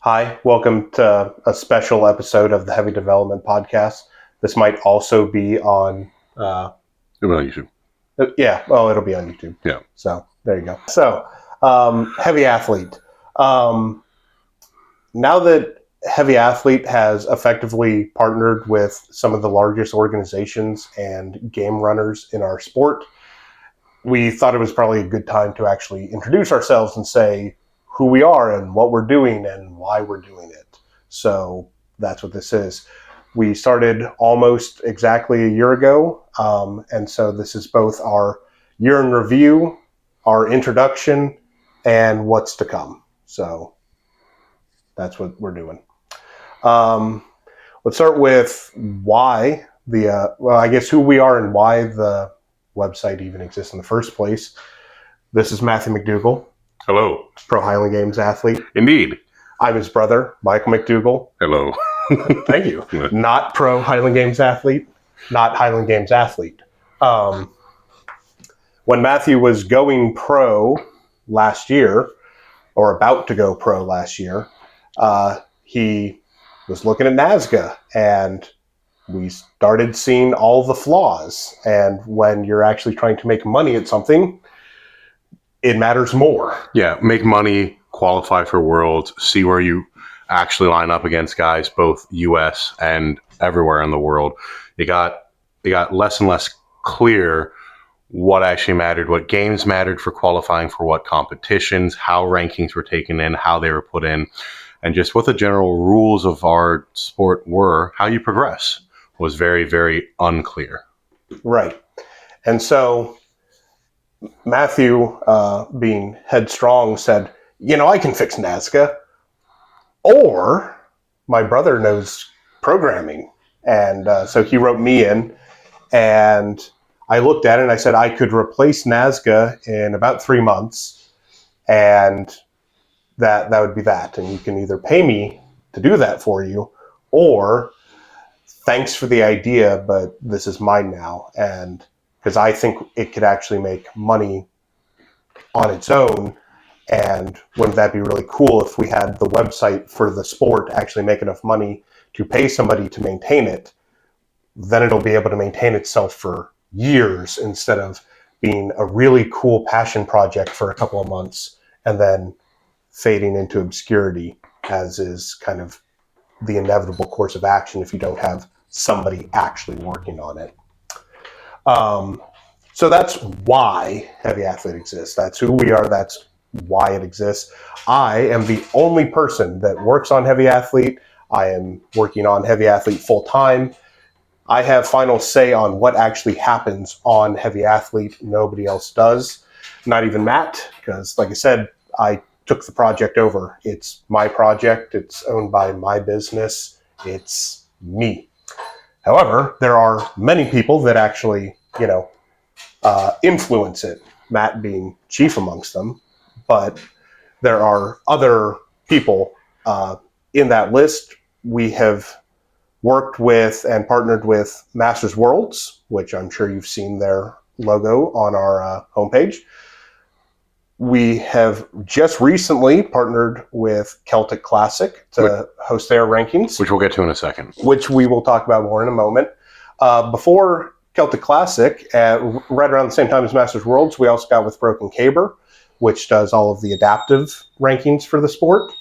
Hi, welcome to a special episode of the Heavy Development Podcast. This might also be on, It'll be on YouTube. it'll be on YouTube. Yeah. So there you go. So, Heavy Athlete. Now that Heavy Athlete has effectively partnered with some of the largest organizations and game runners in our sport, we thought it was probably a good time to actually introduce ourselves and say who we are and what we're doing and why we're doing it. So that's what this is. We started almost exactly a year ago, and so this is both our year in review, our introduction, and what's to come. So that's what we're doing. Let's start with why who we are and why the website even exists in the first place. This is Matthew McDougall. Hello. Pro Highland Games athlete. Indeed. I'm his brother, Michael McDougall. Hello. Thank you. Not Pro Highland Games athlete, not Highland Games athlete. When Matthew was going pro last year, or about to go pro last year, he was looking at NASGA, and we started seeing all the flaws. And when you're actually trying to make money at something, it matters more. Yeah, make money, qualify for Worlds, see where you actually line up against guys, both U.S. and everywhere in the world. It got less and less clear what actually mattered, what games mattered for qualifying for what competitions, how rankings were taken in, how they were put in, and just what the general rules of our sport were. How you progress was very, very unclear. Right. And so Matthew, being headstrong, said, I can fix NASGA, or my brother knows programming. And so he wrote me in, and I looked at it and I said I could replace NASGA in about 3 months, and that would be that. And you can either pay me to do that for you, or thanks for the idea, but this is mine now. And because I think it could actually make money on its own. And wouldn't that be really cool if we had the website for the sport actually make enough money to pay somebody to maintain it? Then it'll be able to maintain itself for years instead of being a really cool passion project for a couple of months and then fading into obscurity, as is kind of the inevitable course of action if you don't have somebody actually working on it. So that's why Heavy Athlete exists. That's who we are. That's why it exists. I am the only person that works on Heavy Athlete. I am working on Heavy Athlete full time. I have final say on what actually happens on Heavy Athlete. Nobody else does. Not even Matt, because like I said, I took the project over. It's my project. It's owned by my business. It's me. However, there are many people that actually, influence it, Matt being chief amongst them. But there are other people in that list. We have worked with and partnered with Masters Worlds, which I'm sure you've seen their logo on our homepage. We have just recently partnered with Celtic Classic to host their rankings. Which we'll get to in a second. Which we will talk about more in a moment. Before Celtic Classic, right around the same time as Masters Worlds, we also got with Broken Caber, which does all of the adaptive rankings for the sport.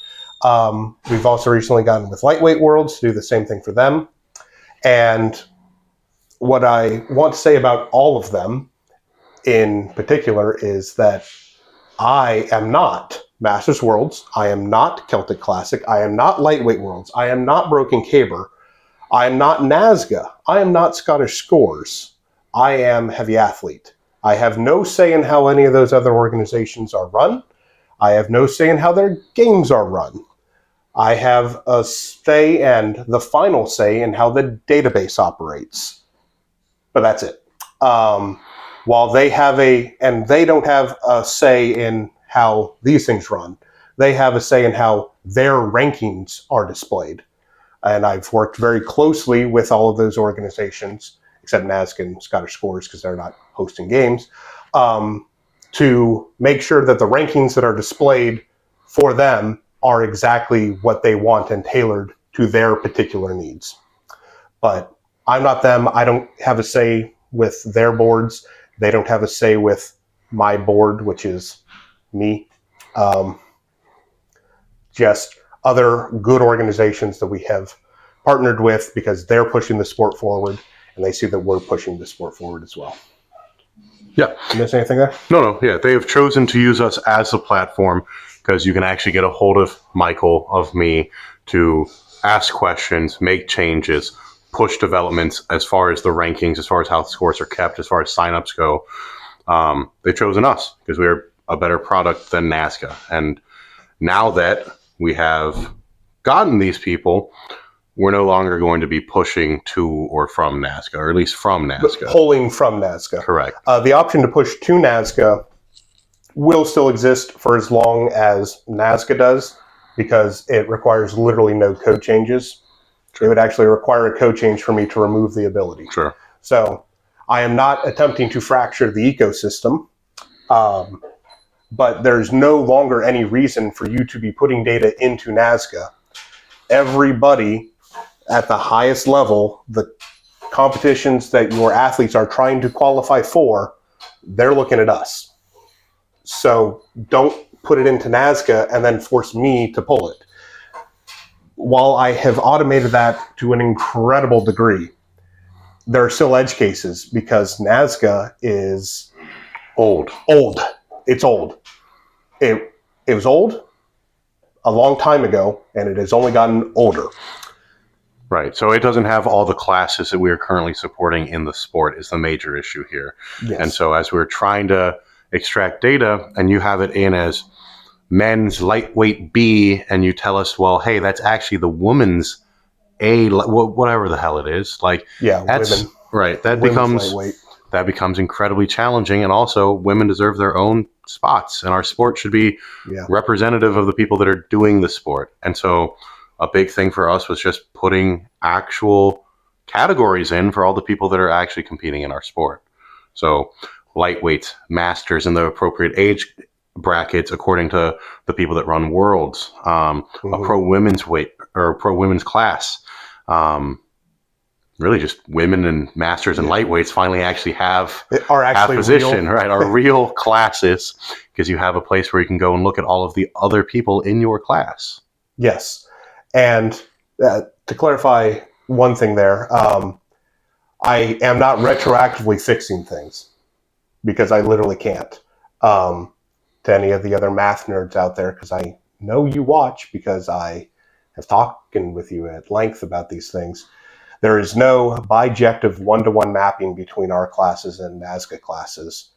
We've also recently gotten with Lightweight Worlds to do the same thing for them. And what I want to say about all of them in particular is that I am not Masters Worlds. I am not Celtic Classic. I am not Lightweight Worlds. I am not Broken Caber. I am not NASGA. I am not Scottish Scores. I am Heavy Athlete. I have no say in how any of those other organizations are run. I have no say in how their games are run. I have a say and the final say in how the database operates. But that's it. While they have and they don't have a say in how these things run, they have a say in how their rankings are displayed. And I've worked very closely with all of those organizations, except NASGA and Scottish Scores because they're not hosting games, to make sure that the rankings that are displayed for them are exactly what they want and tailored to their particular needs. But I'm not them. I don't have a say with their boards. They don't have a say with my board, which is me. Just other good organizations that we have partnered with because they're pushing the sport forward and they see that we're pushing the sport forward as well. Yeah. Miss anything there? No. Yeah, they have chosen to use us as a platform because you can actually get a hold of Michael, of me, to ask questions, make changes, push developments as far as the rankings, as far as how the scores are kept, as far as signups go. They've chosen us because we're a better product than NASCA. And now that we have gotten these people, we're no longer going to be pushing to or from NASCA, or at least from NASCA. But pulling from NASCA. Correct. The option to push to NASCA will still exist for as long as NASCA does, because it requires literally no code changes. It would actually require a code change for me to remove the ability. Sure. So I am not attempting to fracture the ecosystem, but there's no longer any reason for you to be putting data into NASCA. Everybody at the highest level, the competitions that your athletes are trying to qualify for, they're looking at us. So don't put it into NASCA and then force me to pull it. While I have automated that to an incredible degree, there are still edge cases because NASCA is Old. It's old. It was old a long time ago, and it has only gotten older. Right. So it doesn't have all the classes that we are currently supporting in the sport is the major issue here. Yes. And so as we're trying to extract data and you have it in as men's lightweight B and you tell us, well, hey, that's actually the women's A, whatever the hell it is. Like, Yeah, that's women. right. Women's lightweight. That becomes incredibly challenging. And also women deserve their own spots and our sport should be representative of the people that are doing the sport. And so a big thing for us was just putting actual categories in for all the people that are actually competing in our sport. So lightweights, masters in the appropriate age brackets according to the people that run worlds, a pro women's weight or pro women's class. Really just women and masters and lightweights finally actually have position, real. right? Are real classes because you have a place where you can go and look at all of the other people in your class. Yes. And to clarify one thing there, I am not retroactively fixing things because I literally can't. To any of the other math nerds out there, because I know you watch because I have talked with you at length about these things. There is no bijective one-to-one mapping between our classes and NASCA classes.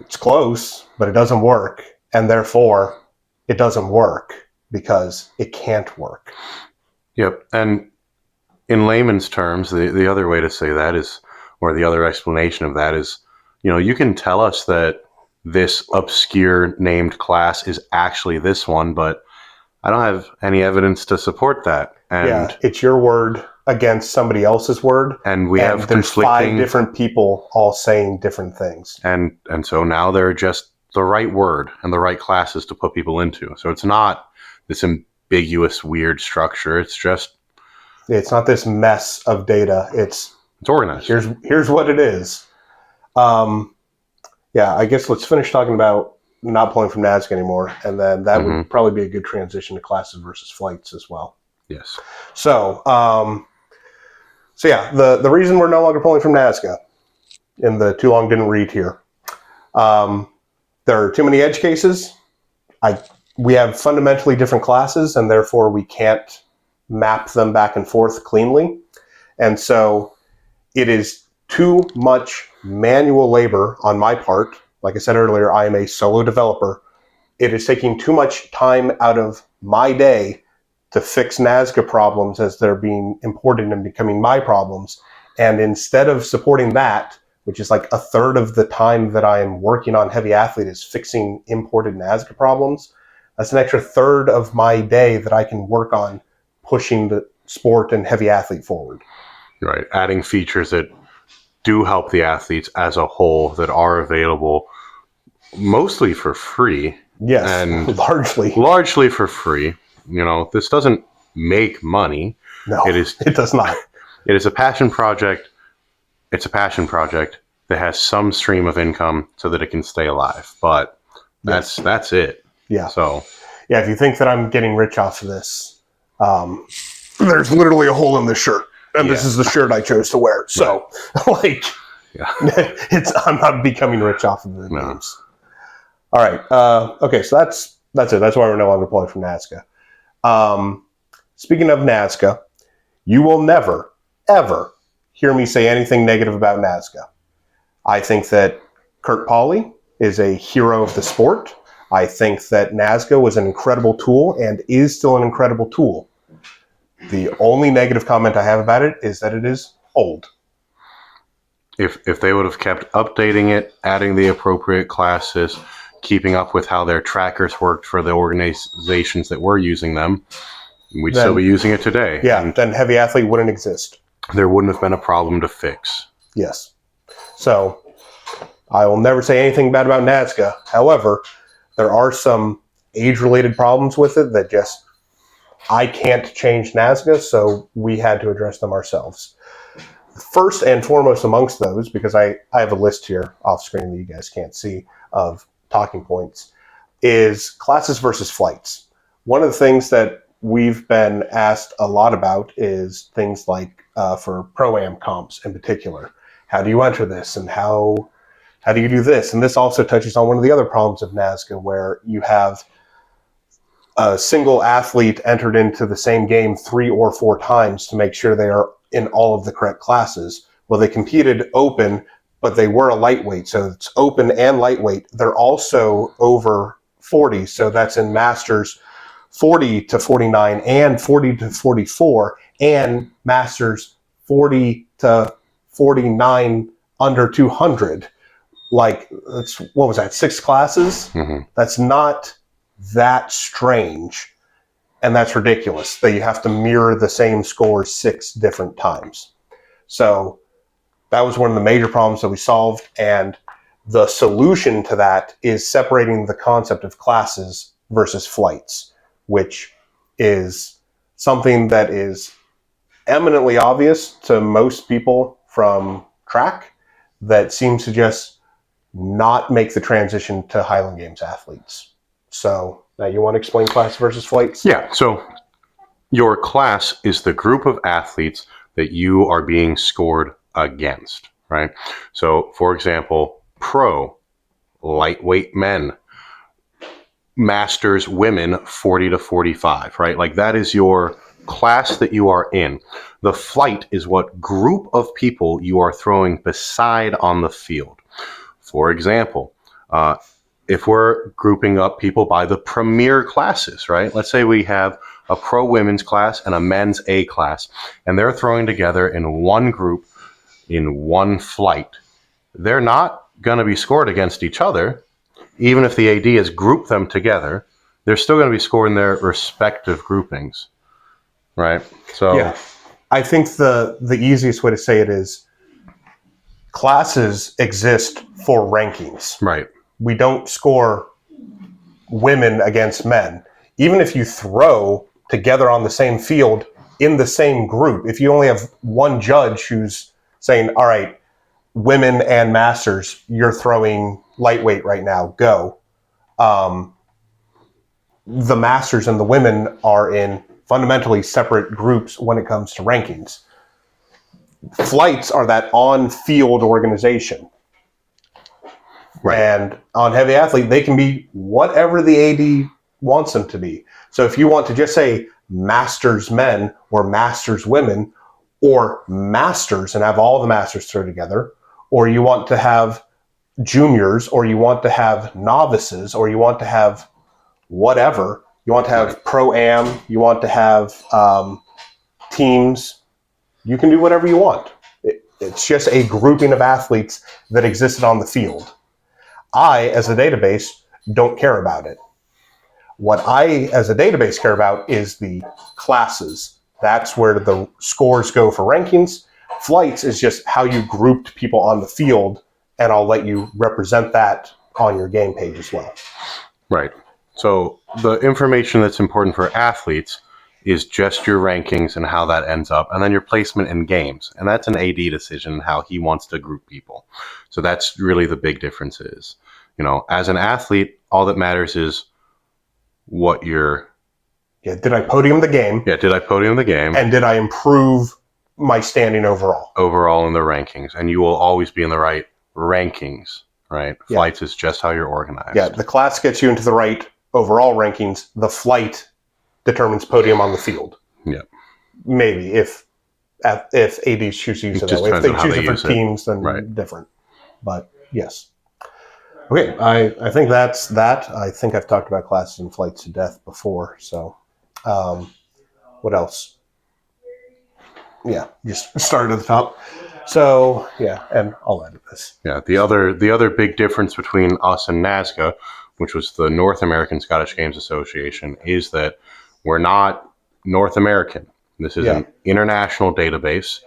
It's close, but it doesn't work. And therefore, it doesn't work because it can't work. Yep. And in layman's terms, the other way to say that is, or the other explanation of that is, you can tell us that this obscure named class is actually this one, but I don't have any evidence to support that. And it's your word against somebody else's word. And we have there's conflicting 5 different people all saying different things. And so now they're just the right word and the right classes to put people into. So it's not this ambiguous, weird structure. It's not this mess of data. It's organized. Here's what it is. I guess let's finish talking about not pulling from NASCA anymore, and then that would probably be a good transition to classes versus flights as well. Yes. So, the reason we're no longer pulling from NASCA, in the too long didn't read here, there are too many edge cases. We have fundamentally different classes, and therefore we can't map them back and forth cleanly. And so it is too much manual labor on my part. Like I said earlier, I am a solo developer. It is taking too much time out of my day to fix NASCA problems as they're being imported and becoming my problems. And instead of supporting that, which is like a third of the time that I am working on Heavy Athlete is fixing imported NASCA problems, that's an extra third of my day that I can work on pushing the sport and Heavy Athlete forward. Right. Adding features that do help the athletes as a whole that are available mostly for free. Yes, and largely for free. This doesn't make money. No, it does not. It is a passion project. It's a passion project that has some stream of income so that it can stay alive. But that's it. Yeah. So yeah, if you think that I'm getting rich off of this, there's literally a hole in the shirt, and this is the shirt I chose to wear. So, I'm not becoming rich off of the games. All right. Okay, so that's it. That's why we're no longer pulling from Nazca. Speaking of Nazca, you will never, ever hear me say anything negative about Nazca. I think that Kurt Pauley is a hero of the sport. I think that Nazca was an incredible tool and is still an incredible tool. The only negative comment I have about it is that it is old. If they would have kept updating it, adding the appropriate classes, keeping up with how their trackers worked for the organizations that were using them, we'd still be using it today. Yeah, and then Heavy Athlete wouldn't exist. There wouldn't have been a problem to fix. Yes. So, I will never say anything bad about Nazca. However, there are some age-related problems with it that just, I can't change Nazca, so we had to address them ourselves. First and foremost amongst those, because I have a list here off screen that you guys can't see of talking points, is classes versus flights. One of the things that we've been asked a lot about is things like for Pro-Am comps in particular. How do you enter this, and how do you do this? And this also touches on one of the other problems of Nazca, where you have a single athlete entered into the same game 3 or 4 times to make sure they are in all of the correct classes. Well, they competed open, but they were a lightweight, so it's open and lightweight. They're also over 40, so that's in Masters 40 to 49 and 40 to 44, and Masters 40 to 49 under 200. Like, what was that, 6 classes? Mm-hmm. That's not that strange, and that's ridiculous that you have to mirror the same score 6 different times. So that was one of the major problems that we solved, and the solution to that is separating the concept of classes versus flights, which is something that is eminently obvious to most people from track that seems to just not make the transition to Highland Games athletes. So now you want to explain class versus flights? Yeah, so your class is the group of athletes that you are being scored against, right? So, for example, pro, lightweight men, masters women, 40 to 45, right? Like, that is your class that you are in. The flight is what group of people you are throwing beside on the field. For example, if we're grouping up people by the premier classes, right? Let's say we have a pro women's class and a men's A class, and they're throwing together in one group, in one flight. They're not going to be scored against each other. Even if the AD has grouped them together, they're still going to be scored in their respective groupings, right? So yeah, I think the easiest way to say it is classes exist for rankings. Right. We don't score women against men. Even if you throw together on the same field in the same group, if you only have one judge who's saying, all right, women and masters, you're throwing lightweight right now, go. The masters and the women are in fundamentally separate groups when it comes to rankings. Flights are that on-field organization. Right. And on Heavy Athlete, they can be whatever the AD wants them to be. So if you want to just say masters men or masters women or masters and have all the masters throw together, or you want to have juniors, or you want to have novices, or you want to have whatever, you want to have pro-am, you want to have teams, you can do whatever you want. It's just a grouping of athletes that existed on the field. I, as a database, don't care about it. What I, as a database, care about is the classes. That's where the scores go for rankings. Flights is just how you grouped people on the field, and I'll let you represent that on your game page as well. Right. So the information that's important for athletes is just your rankings and how that ends up, and then your placement in games. And that's an AD decision, how he wants to group people. So that's really the big difference is, as an athlete, all that matters is what your... Yeah, did I podium the game? Yeah, did I podium the game? And did I improve my standing overall? Overall in the rankings. And you will always be in the right rankings, right? Yeah. Flights is just how you're organized. Yeah, the class gets you into the right overall rankings. The flight determines podium on the field. Yeah. Maybe if ADs choose to use it that way. If they choose it for teams, then different. But yes. Okay, I think that's that. I think I've talked about classes and flights to death before. So, what else? Yeah, just start at the top. So yeah, and I'll edit this. Yeah, the other big difference between us and NASGA, which was the North American Scottish Games Association, is that we're not North American. This is an international database.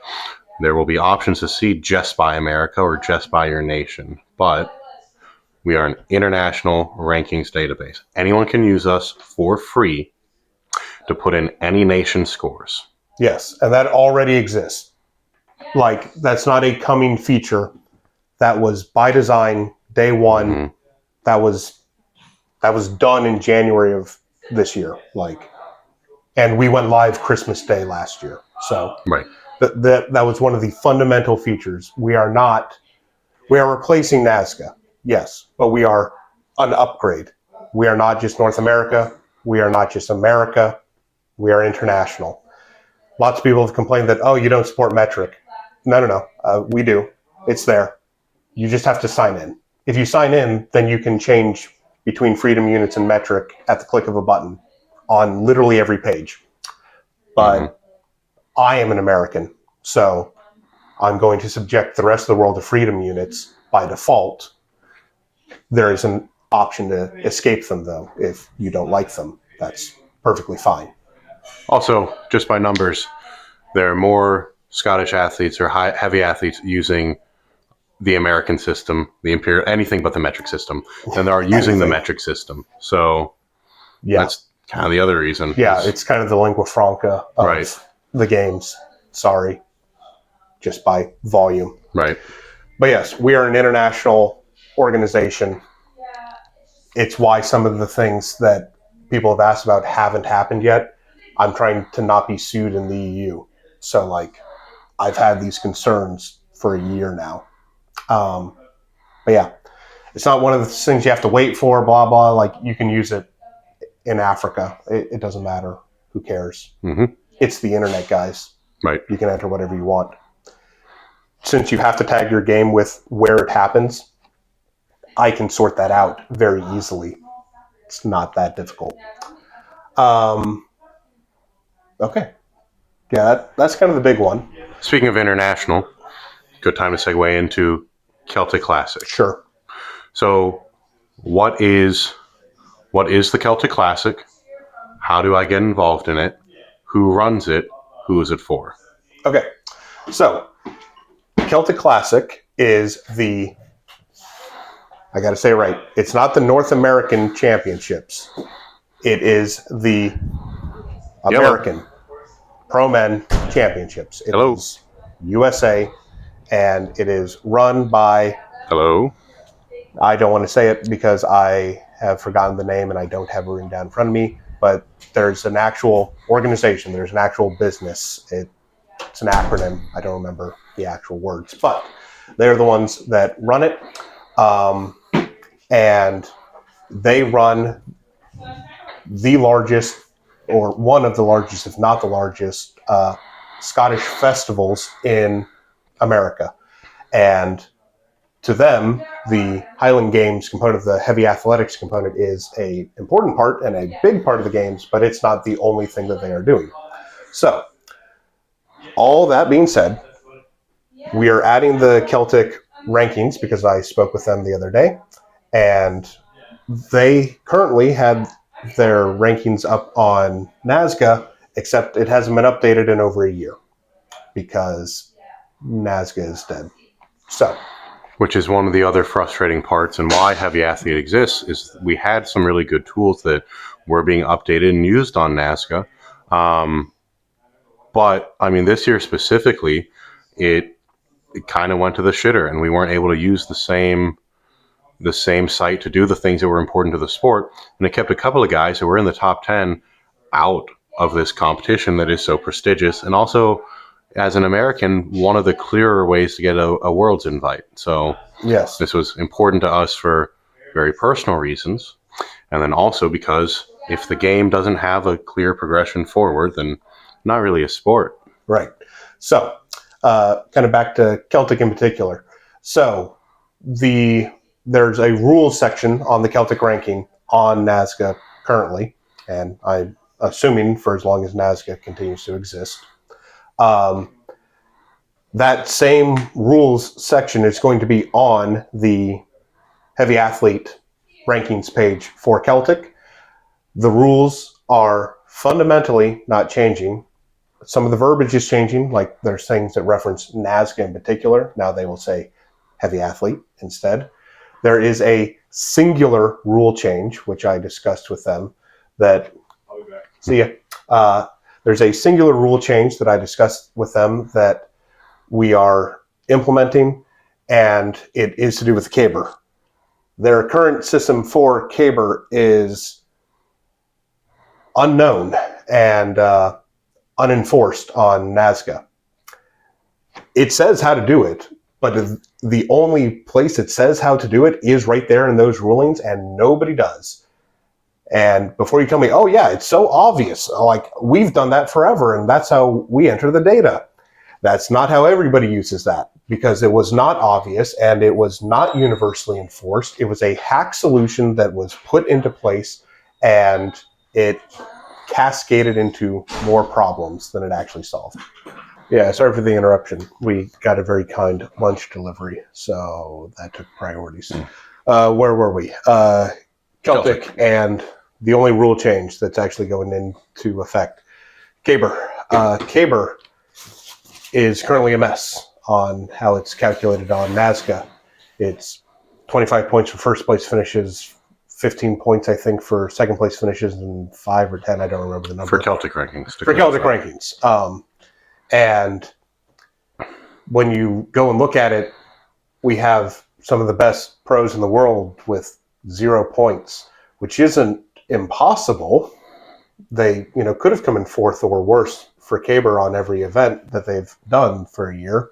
There will be options to see just by America or just by your nation, but we are an international rankings database. Anyone can use us for free to put in any nation's scores. Yes, and that already exists. Like, that's not a coming feature. That was by design, day one. Mm-hmm. That was done in January of this year. And we went live Christmas Day last year. So that was one of the fundamental features. We are replacing NASGA, yes, but we are an upgrade. We are not just North America. We are not just America. We are international. Lots of people have complained that, you don't support metric. No. We do. It's there. You just have to sign in. If you sign in, then you can change between freedom units and metric at the click of a button on literally every page. But I am an American, so I'm going to subject the rest of the world to freedom units by default. There is an option to escape them, though, if you don't like them. That's perfectly fine. Also, just by numbers, there are more Scottish athletes or heavy athletes using the American system, the imperial, anything but the metric system, than there are using the metric system. So that's kind of the other reason. Yeah, it's kind of the lingua franca of the games. Sorry, just by volume. Right. But yes, we are an international organization. It's why some of the things that people have asked about haven't happened yet. I'm trying to not be sued in the EU. So, I've had these concerns for a year now. But yeah, it's not one of the things you have to wait for, blah, blah. You can use it in Africa. It doesn't matter. Who cares? Mm-hmm. It's the internet, guys. Right. You can enter whatever you want. Since you have to tag your game with where it happens, I can sort that out very easily. It's not that difficult. Okay. Yeah, that's kind of the big one. Speaking of international, good time to segue into Celtic Classic. Sure. So, what is the Celtic Classic? How do I get involved in it? Who runs it? Who is it for? Okay. So, Celtic Classic is I got to say it right. It's not the North American Championships. It is the American Pro Men Championships. It is USA, and it is run by... Hello? I don't want to say it because I have forgotten the name and I don't have it written down in front of me, but there's an actual organization. There's an actual business. It's an acronym. I don't remember the actual words, but they're the ones that run it. And they run the largest, or one of the largest, if not the largest, Scottish festivals in America. And to them, the Highland Games component, the heavy athletics component, is an important part and a big part of the games, but it's not the only thing that they are doing. So, all that being said, we are adding the Celtic rankings because I spoke with them the other day, and they currently had their rankings up on NASGA, except it hasn't been updated in over a year because NASGA is dead. So, which is one of the other frustrating parts, and why Heavy Athlete exists, is we had some really good tools that were being updated and used on Nazca. But I mean, this year specifically, it kind of went to the shitter, and we weren't able to use the same site to do the things that were important to the sport, and it kept a couple of guys who were in the top 10 out of this competition that is so prestigious, and also, as an American, one of the clearer ways to get a Worlds invite. So Yes. this was important to us for very personal reasons, and then also because if the game doesn't have a clear progression forward, then not really a sport. Right. So, kind of back to Celtic in particular. So, there's a rules section on the Celtic ranking on Nazca currently, and I'm assuming for as long as Nazca continues to exist. That same rules section is going to be on the heavy athlete rankings page for Celtic. The rules are fundamentally not changing. Some of the verbiage is changing, like there's things that reference Nazca in particular. Now they will say heavy athlete instead. There is a singular rule change, which I discussed with them, that, see ya. There's a singular rule change that I discussed with them that we are implementing, and it is to do with Caber. Their current system for Caber is unknown and unenforced on Nazca. It says how to do it, but the only place it says how to do it is right there in those rulings, and nobody does. And before you tell me, oh yeah, it's so obvious, like we've done that forever and that's how we enter the data. That's not how everybody uses that, because it was not obvious and it was not universally enforced. It was a hack solution that was put into place, and it cascaded into more problems than it actually solved. Yeah, sorry for the interruption. We got a very kind lunch delivery, so that took priorities. Where were we? Celtic, and the only rule change that's actually going into effect. Caber. Caber is currently a mess on how it's calculated on Nazca. It's 25 points for first place finishes, 15 points, I think, for second place finishes, and 5 or 10, I don't remember the number. For Celtic rankings. For Celtic rankings. And when you go and look at it, we have some of the best pros in the world with 0 points, which isn't impossible. They, could have come in fourth or worse for Caber on every event that they've done for a year.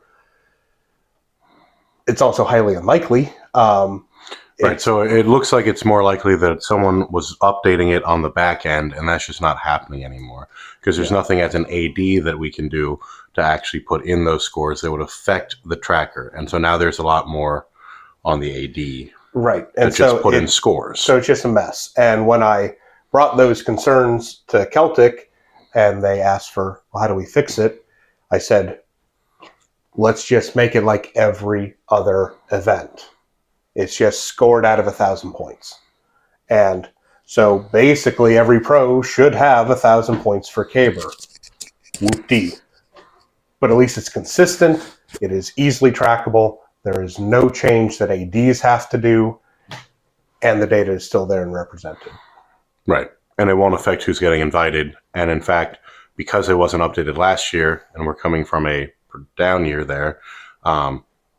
It's also highly unlikely. Right, so it looks like it's more likely that someone was updating it on the back end, and that's just not happening anymore, because there's nothing as an AD that we can do to actually put in those scores that would affect the tracker. And so now there's a lot more on the AD. Right. And so just put in scores. So it's just a mess. And when I brought those concerns to Celtic and they asked for, well, how do we fix it? I said, let's just make it like every other event. It's just scored out of 1,000 points. And so basically every pro should have 1,000 points for Caber. Whoop-dee. But at least it's consistent. It is easily trackable. There is no change that ADs have to do. And the data is still there and represented. Right. And it won't affect who's getting invited. And in fact, because it wasn't updated last year, and we're coming from a down year there,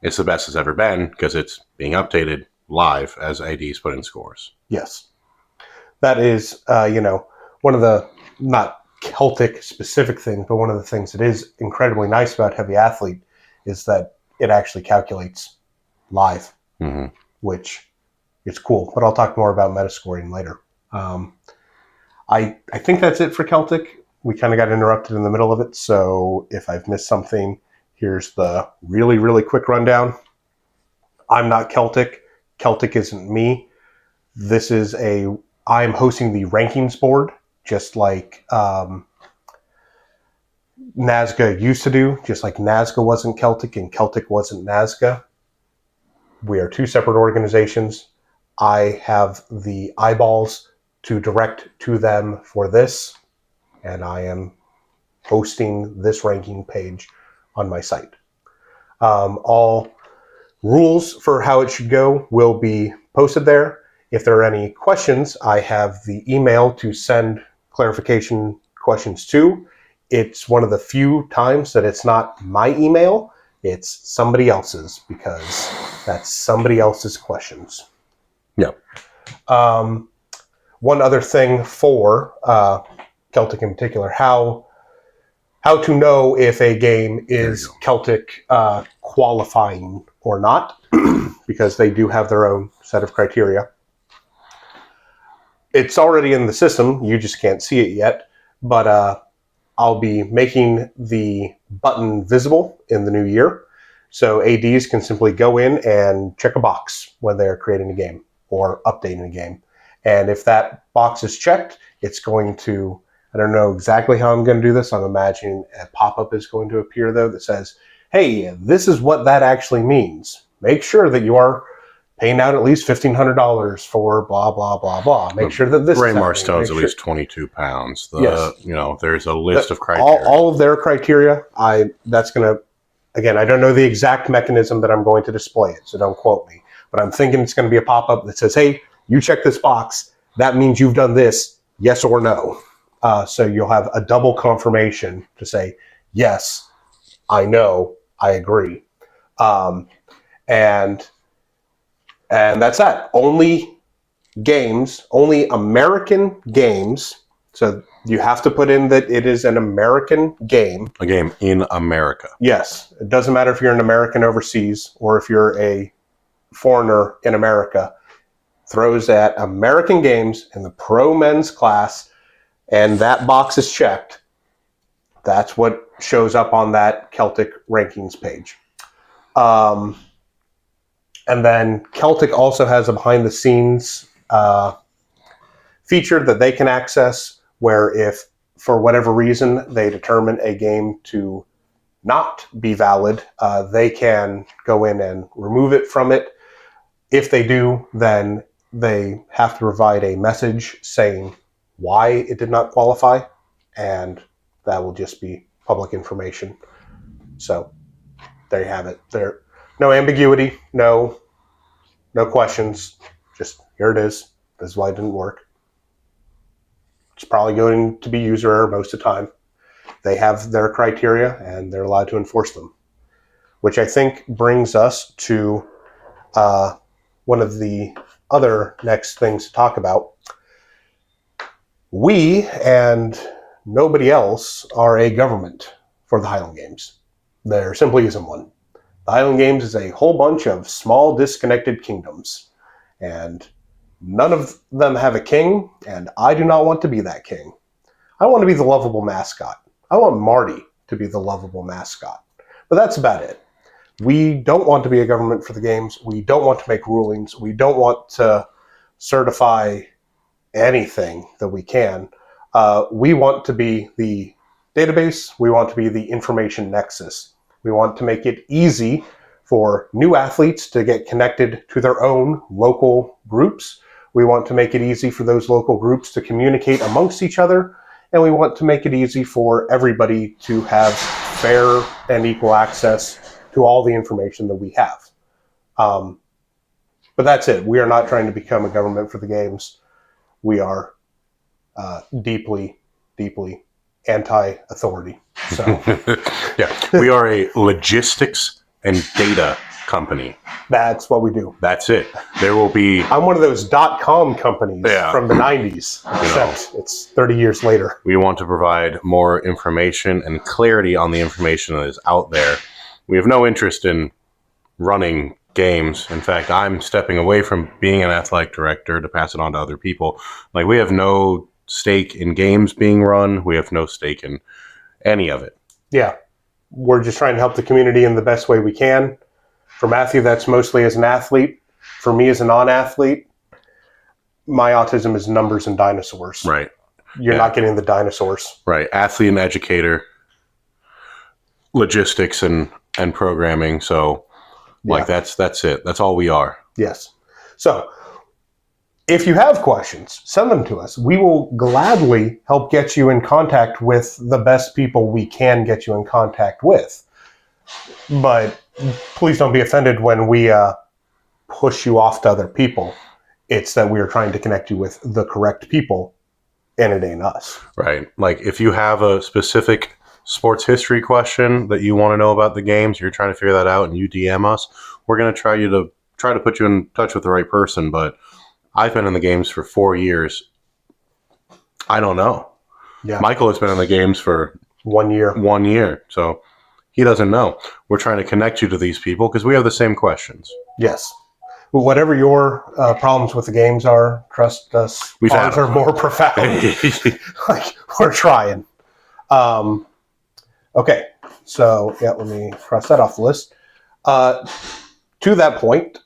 it's the best it's ever been because it's being updated live as ADs put in scores. Yes. That is, one of the, not Celtic specific things, but one of the things that is incredibly nice about Heavy Athlete is that it actually calculates live, which is cool. But I'll talk more about metascoring later. I think that's it for Celtic. We kind of got interrupted in the middle of it, so if I've missed something, here's the really, really quick rundown. I'm not Celtic. Celtic isn't me. I'm hosting the rankings board, just like Nazca used to do, just like Nazca wasn't Celtic and Celtic wasn't Nazca. We are two separate organizations. I have the eyeballs to direct to them for this, and I am hosting this ranking page on my site. All rules for how it should go will be posted there. If there are any questions, I have the email to send clarification questions to. It's one of the few times that it's not my email, it's somebody else's, because that's somebody else's questions. Yeah. One other thing for Celtic in particular, how to know if a game is Celtic qualifying or not, because they do have their own set of criteria. It's already in the system, you just can't see it yet, but I'll be making the button visible in the new year, so ADs can simply go in and check a box when they're creating a game or updating a game. And if that box is checked, it's going to, I don't know exactly how I'm going to do this. I'm imagining a pop-up is going to appear, though, that says, hey, this is what that actually means. Make sure that you are paying out at least $1,500 for blah, blah, blah, blah. Make sure that this Braemar Stone's at least 22 pounds. Yes. There's a list of criteria. All of their criteria, that's going to, again, I don't know the exact mechanism that I'm going to display it, so don't quote me. But I'm thinking it's going to be a pop-up that says, hey, you check this box. That means you've done this, yes or no. So you'll have a double confirmation to say, yes, I know, I agree. And that's that. Only American games. So you have to put in that it is an American game. A game in America. Yes. It doesn't matter if you're an American overseas or if you're a foreigner in America. Throws at American games in the pro men's class, and that box is checked. That's what shows up on that Celtic rankings page. And then Celtic also has a behind-the-scenes feature that they can access, where if, for whatever reason, they determine a game to not be valid, they can go in and remove it from it. If they do, then they have to provide a message saying why it did not qualify, and that will just be public information. So there you have it. There, no ambiguity, no questions. Just here it is. This is why it didn't work. It's probably going to be user error most of the time. They have their criteria and they're allowed to enforce them, which I think brings us to one of the other next things to talk about. We and nobody else are a government for the Highland Games. There simply isn't one. The Highland Games is a whole bunch of small, disconnected kingdoms, and none of them have a king, and I do not want to be that king. I want to be the lovable mascot. I want Marty to be the lovable mascot. But that's about it. We don't want to be a government for the games. We don't want to make rulings. We don't want to certify anything that we can. We want to be the database. We want to be the information nexus. We want to make it easy for new athletes to get connected to their own local groups. We want to make it easy for those local groups to communicate amongst each other. And we want to make it easy for everybody to have fair and equal access to all the information that we have. But that's it. We are not trying to become a government for the games. We are deeply, deeply anti-authority. So, yeah, we are a logistics and data company. That's what we do. That's it. There will be... I'm one of those .com companies from the 90s, except it's 30 years later. We want to provide more information and clarity on the information that is out there. We have no interest in running games. In fact, I'm stepping away from being an athletic director to pass it on to other people. Like, we have no stake in games being run. We have no stake in any of it. Yeah. We're just trying to help the community in the best way we can. For Matthew, that's mostly as an athlete. For me as a non-athlete, my autism is numbers and dinosaurs. Right. You're not getting the dinosaurs. Right. Athlete and educator, logistics and programming. So that's it. That's all we are. Yes. So if you have questions, send them to us. We will gladly help get you in contact with the best people we can get you in contact with. But please don't be offended when we push you off to other people. It's that we are trying to connect you with the correct people, and it ain't us. Right. Like if you have a specific sports history question that you want to know about the games, you're trying to figure that out, and you DM us, we're going to try to put you in touch with the right person. But I've been in the games for 4 years. I don't know. Yeah. Michael has been in the games for 1 year. 1 year, so he doesn't know. We're trying to connect you to these people because we have the same questions. Yes. Well, whatever your problems with the games are, trust us, We've had ours are them. more profound. Like, we're trying. Okay, so yeah, let me cross that off the list. To that point,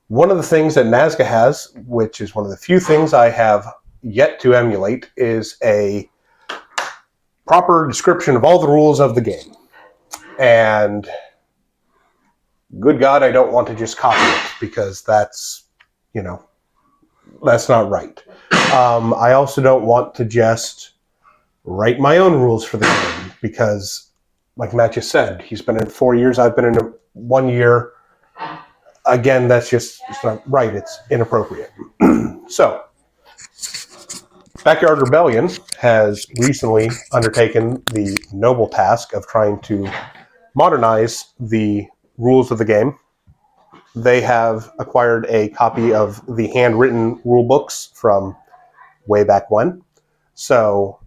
one of the things that Nazca has, which is one of the few things I have yet to emulate, is a proper description of all the rules of the game. And good God, I don't want to just copy it because that's not right. I also don't want to just write my own rules for the game because, like Matt just said, he's been in 4 years, I've been in 1 year. Again, it's not right. It's inappropriate. So, Backyard Rebellion has recently undertaken the noble task of trying to modernize the rules of the game. They have acquired a copy of the handwritten rule books from way back when. So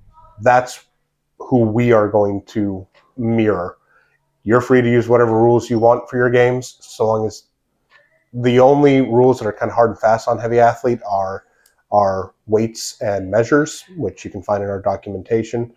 that's who we are going to mirror. You're free to use whatever rules you want for your games, so long as the only rules that are kind of hard and fast on Heavy Athlete are weights and measures, which you can find in our documentation.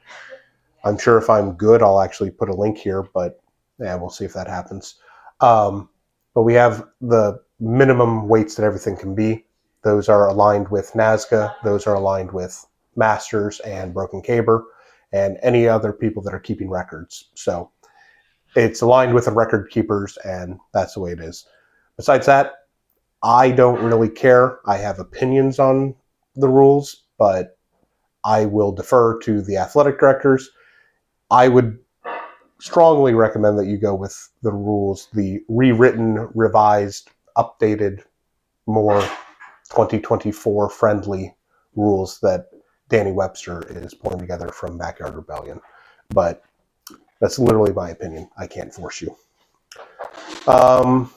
I'm sure if I'm good, I'll actually put a link here, but yeah, we'll see if that happens. But we have the minimum weights that everything can be. Those are aligned with Nazca. Those are aligned with Masters and Broken Caber and any other people that are keeping records. So it's aligned with the record keepers, and that's the way it is. Besides that, I don't really care. I have opinions on the rules, but I will defer to the athletic directors. I would strongly recommend that you go with the rules, the rewritten, revised, updated, more 2024 friendly rules that Danny Webster is pulling together from Backyard Rebellion. But that's literally my opinion. I can't force you. All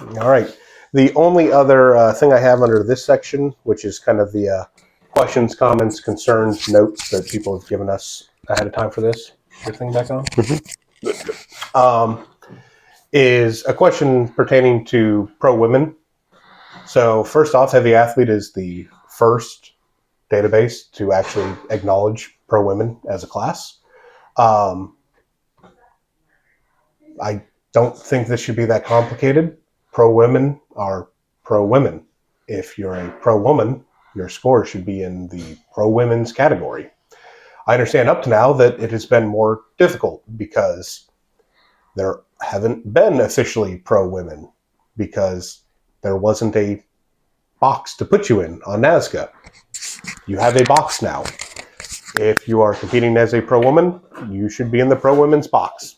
right. The only other thing I have under this section, which is kind of the questions, comments, concerns, notes that people have given us ahead of time for this. Your thing back on? Mm-hmm. Is a question pertaining to pro women. So first off, Heavy Athlete is the first database to actually acknowledge pro women as a class. I don't think this should be that complicated. Pro women are pro women. If you're a pro woman, your score should be in the pro women's category. I understand up to now that it has been more difficult because there haven't been officially pro women because there wasn't a box to put you in on Nazca. You have a box now. If you are competing as a pro woman, you should be in the pro women's box.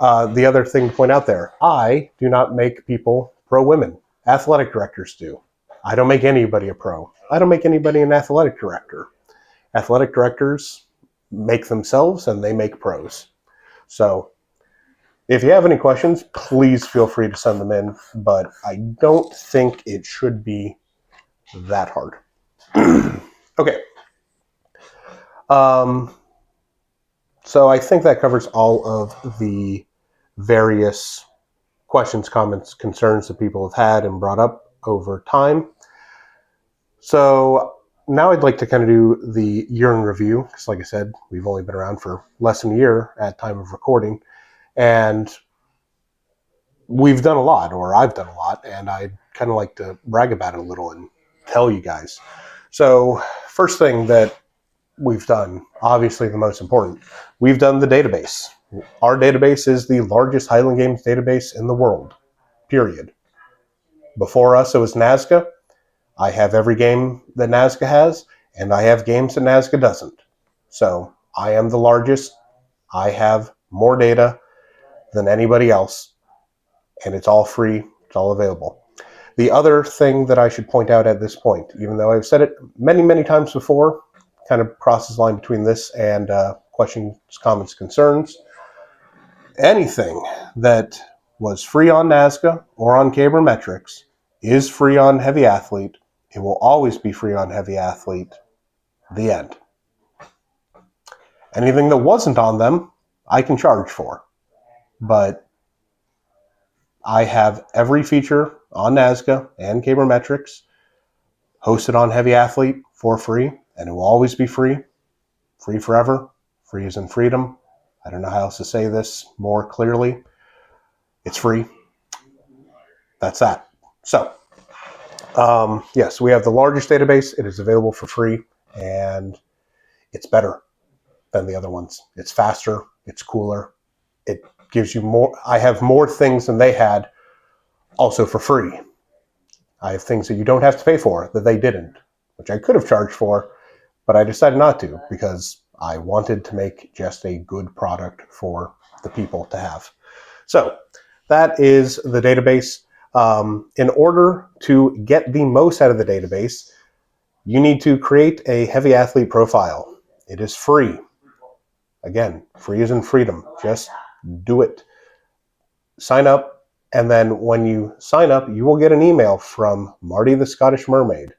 The other thing to point out there, I do not make people pro women. Athletic directors do. I don't make anybody a pro. I don't make anybody an athletic director. Athletic directors make themselves and they make pros. So if you have any questions, please feel free to send them in, but I don't think it should be that hard. Okay. So I think that covers all of the various questions, comments, concerns that people have had and brought up over time. So now I'd like to kind of do the year in review, because like I said, we've only been around for less than a year at time of recording, and we've done a lot, or I've done a lot, and I'd kind of like to brag about it a little and tell you guys. So first thing that we've done, obviously the most important, we've done the database. Our database is the largest Highland Games database in the world, period. Before us, it was Nazca. I have every game that Nazca has, and I have games that Nazca doesn't. So I am the largest. I have more data than anybody else, and it's all free. It's all available. The other thing that I should point out at this point, even though I've said it many, many times before, kind of crosses the line between this and questions, comments, concerns. Anything that was free on Nazca or on Cabermetrics is free on Heavy Athlete. It will always be free on Heavy Athlete. The end. Anything that wasn't on them, I can charge for. But I have every feature on Nazca and Cabermetrics hosted on Heavy Athlete for free, and it will always be free. Free forever. Free as in freedom. I don't know how else to say this more clearly. It's free. That's that. So, yes, we have the largest database. It is available for free, and it's better than the other ones. It's faster. It's cooler. It gives you more. I have more things than they had, also for free. I have things that you don't have to pay for that they didn't, which I could have charged for, but I decided not to because I wanted to make just a good product for the people to have. So that is the database. In order to get the most out of the database, you need to create a Heavy Athlete profile. It is free. Again, free as in freedom. Just do it. Sign up, and then when you sign up, you will get an email from Marty the Scottish Mermaid.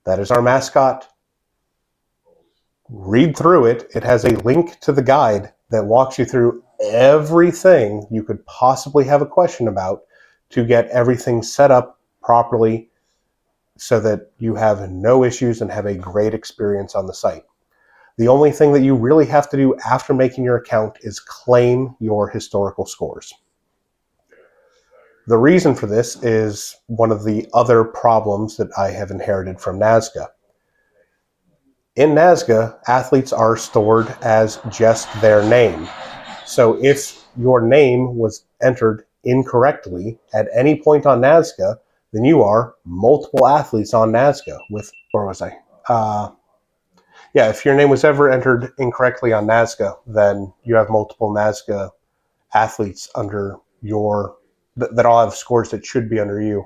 That is our mascot. Read through it. It has a link to the guide that walks you through everything you could possibly have a question about to get everything set up properly so that you have no issues and have a great experience on the site. The only thing that you really have to do after making your account is claim your historical scores. The reason for this is one of the other problems that I have inherited from Nazca. In Nazca, athletes are stored as just their name. So if your name was entered incorrectly at any point on Nazca, then you are multiple athletes on Nazca with, where was I? If your name was ever entered incorrectly on Nazca, then you have multiple Nazca athletes under your, that all have scores that should be under you.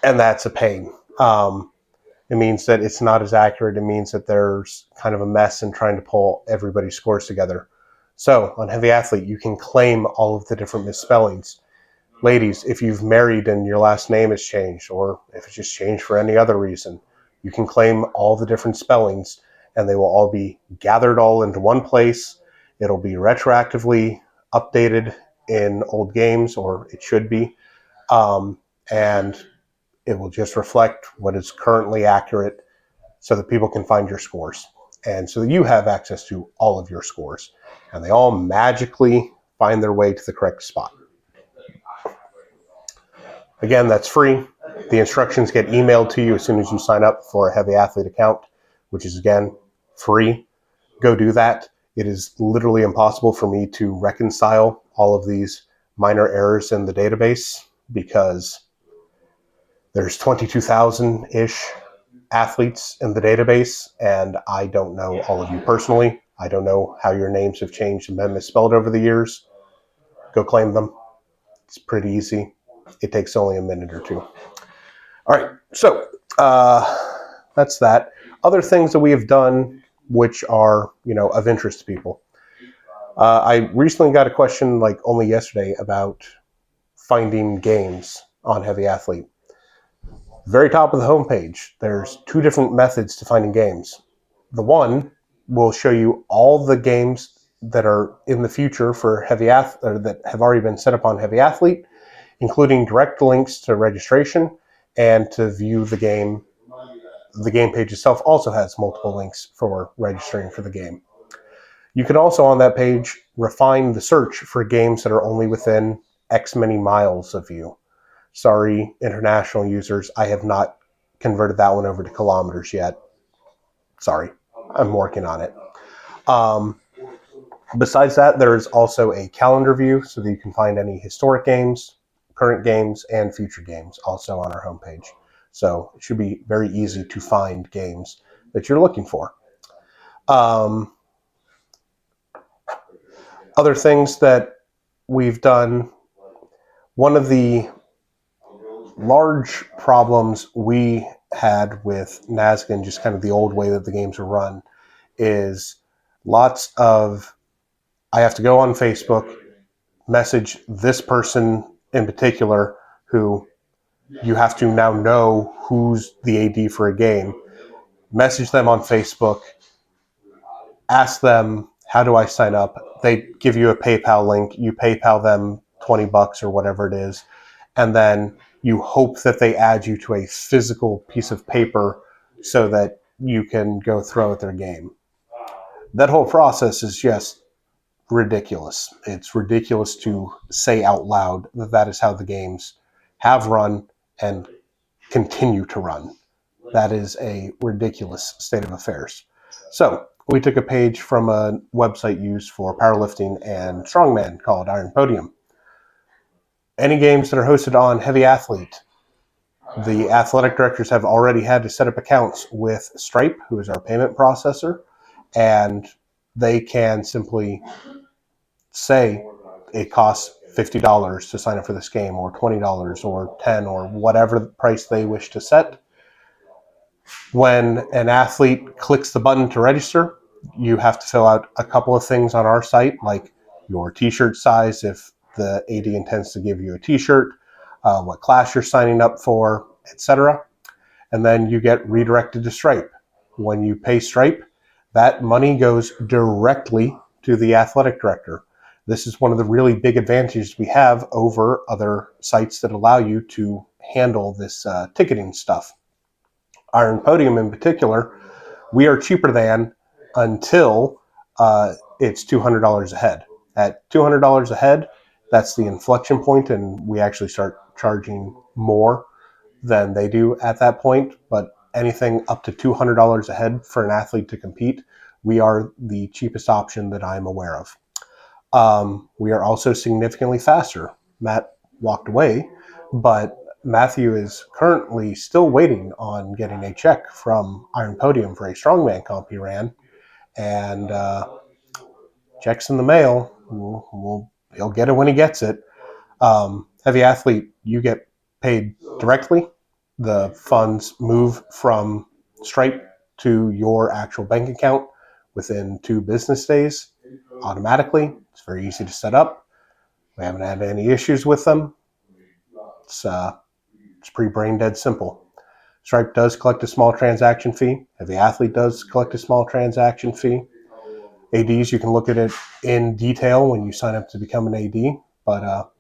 And that's a pain. It means that it's not as accurate. It means that there's kind of a mess in trying to pull everybody's scores together. So on Heavy Athlete, you can claim all of the different misspellings. Ladies, if you've married and your last name has changed, or if it's just changed for any other reason, you can claim all the different spellings, and they will all be gathered all into one place. It'll be retroactively updated in old games, or it should be, and it will just reflect what is currently accurate so that people can find your scores, and so that you have access to all of your scores, and they all magically find their way to the correct spot. Again, that's free. The instructions get emailed to you as soon as you sign up for a Heavy Athlete account, which is, again, free. Go do that. It is literally impossible for me to reconcile all of these minor errors in the database because there's 22,000-ish athletes in the database, and I don't know all of you personally. I don't know how your names have changed and been misspelled over the years. Go claim them. It's pretty easy. It takes only a minute or two. All right, so that's that. Other things that we have done which are, of interest to people. I recently got a question, like only yesterday, about finding games on Heavy Athlete. Very top of the homepage, there's two different methods to finding games. The one will show you all the games that are in the future for Heavy Athlete, or that have already been set up on Heavy Athlete, including direct links to registration and to view the game. The game page itself also has multiple links for registering for the game. You can also, on that page, refine the search for games that are only within X many miles of you. Sorry, international users, I have not converted that one over to kilometers yet. Sorry, I'm working on it. Besides that, there's also a calendar view so that you can find any historic games, current games, and future games also on our homepage. So it should be very easy to find games that you're looking for. Other things that we've done, one of the large problems we had with NASGN, just kind of the old way that the games are run, is lots of, I have to go on Facebook, message this person in particular who you have to now know who's the AD for a game, message them on Facebook, ask them, how do I sign up? They give you a PayPal link, you PayPal them $20 or whatever it is, and then you hope that they add you to a physical piece of paper so that you can go throw at their game. That whole process is just ridiculous. It's ridiculous to say out loud that that is how the games have run and continue to run. That is a ridiculous state of affairs. So we took a page from a website used for powerlifting and strongman called Iron Podium. Any games that are hosted on Heavy Athlete, the athletic directors have already had to set up accounts with Stripe, who is our payment processor, and they can simply say it costs $50 to sign up for this game, or $20 or $10 or whatever price they wish to set. When an athlete clicks the button to register, you have to fill out a couple of things on our site, like your t-shirt size if the AD intends to give you a t-shirt, what class you're signing up for, etc. And then you get redirected to Stripe. When you pay Stripe, that money goes directly to the athletic director. This is one of the really big advantages we have over other sites that allow you to handle this ticketing stuff. Iron Podium in particular, we are cheaper than until it's $200 a head. At $200 a head, that's the inflection point, and we actually start charging more than they do at that point. But anything up to $200 a head for an athlete to compete, we are the cheapest option that I'm aware of. We are also significantly faster. Matt walked away, but Matthew is currently still waiting on getting a check from Iron Podium for a strongman comp he ran, and checks in the mail. He'll get it when he gets it. Heavy Athlete, you get paid directly. The funds move from Stripe to your actual bank account within 2 business days automatically. It's very easy to set up. We haven't had any issues with them. It's pretty brain dead simple. Stripe does collect a small transaction fee. Heavy Athlete does collect a small transaction fee. ADs, you can look at it in detail when you sign up to become an AD, but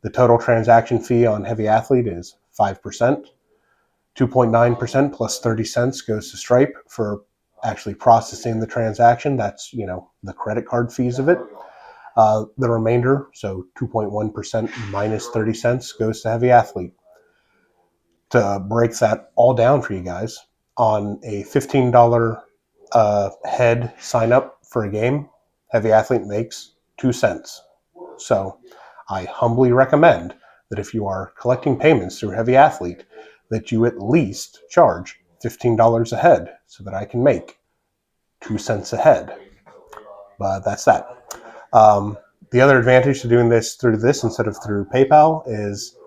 the total transaction fee on Heavy Athlete is 5%. 2.9% plus 30 cents goes to Stripe for actually processing the transaction. That's, the credit card fees of it. The remainder, so 2.1% minus 30 cents, goes to Heavy Athlete. To break that all down for you guys, on a $15 head sign up for a game, Heavy Athlete makes 2 cents. So I humbly recommend that if you are collecting payments through Heavy Athlete, that you at least charge $15 a head so that I can make 2 cents a head. But that's that. The other advantage to doing this through this instead of through PayPal is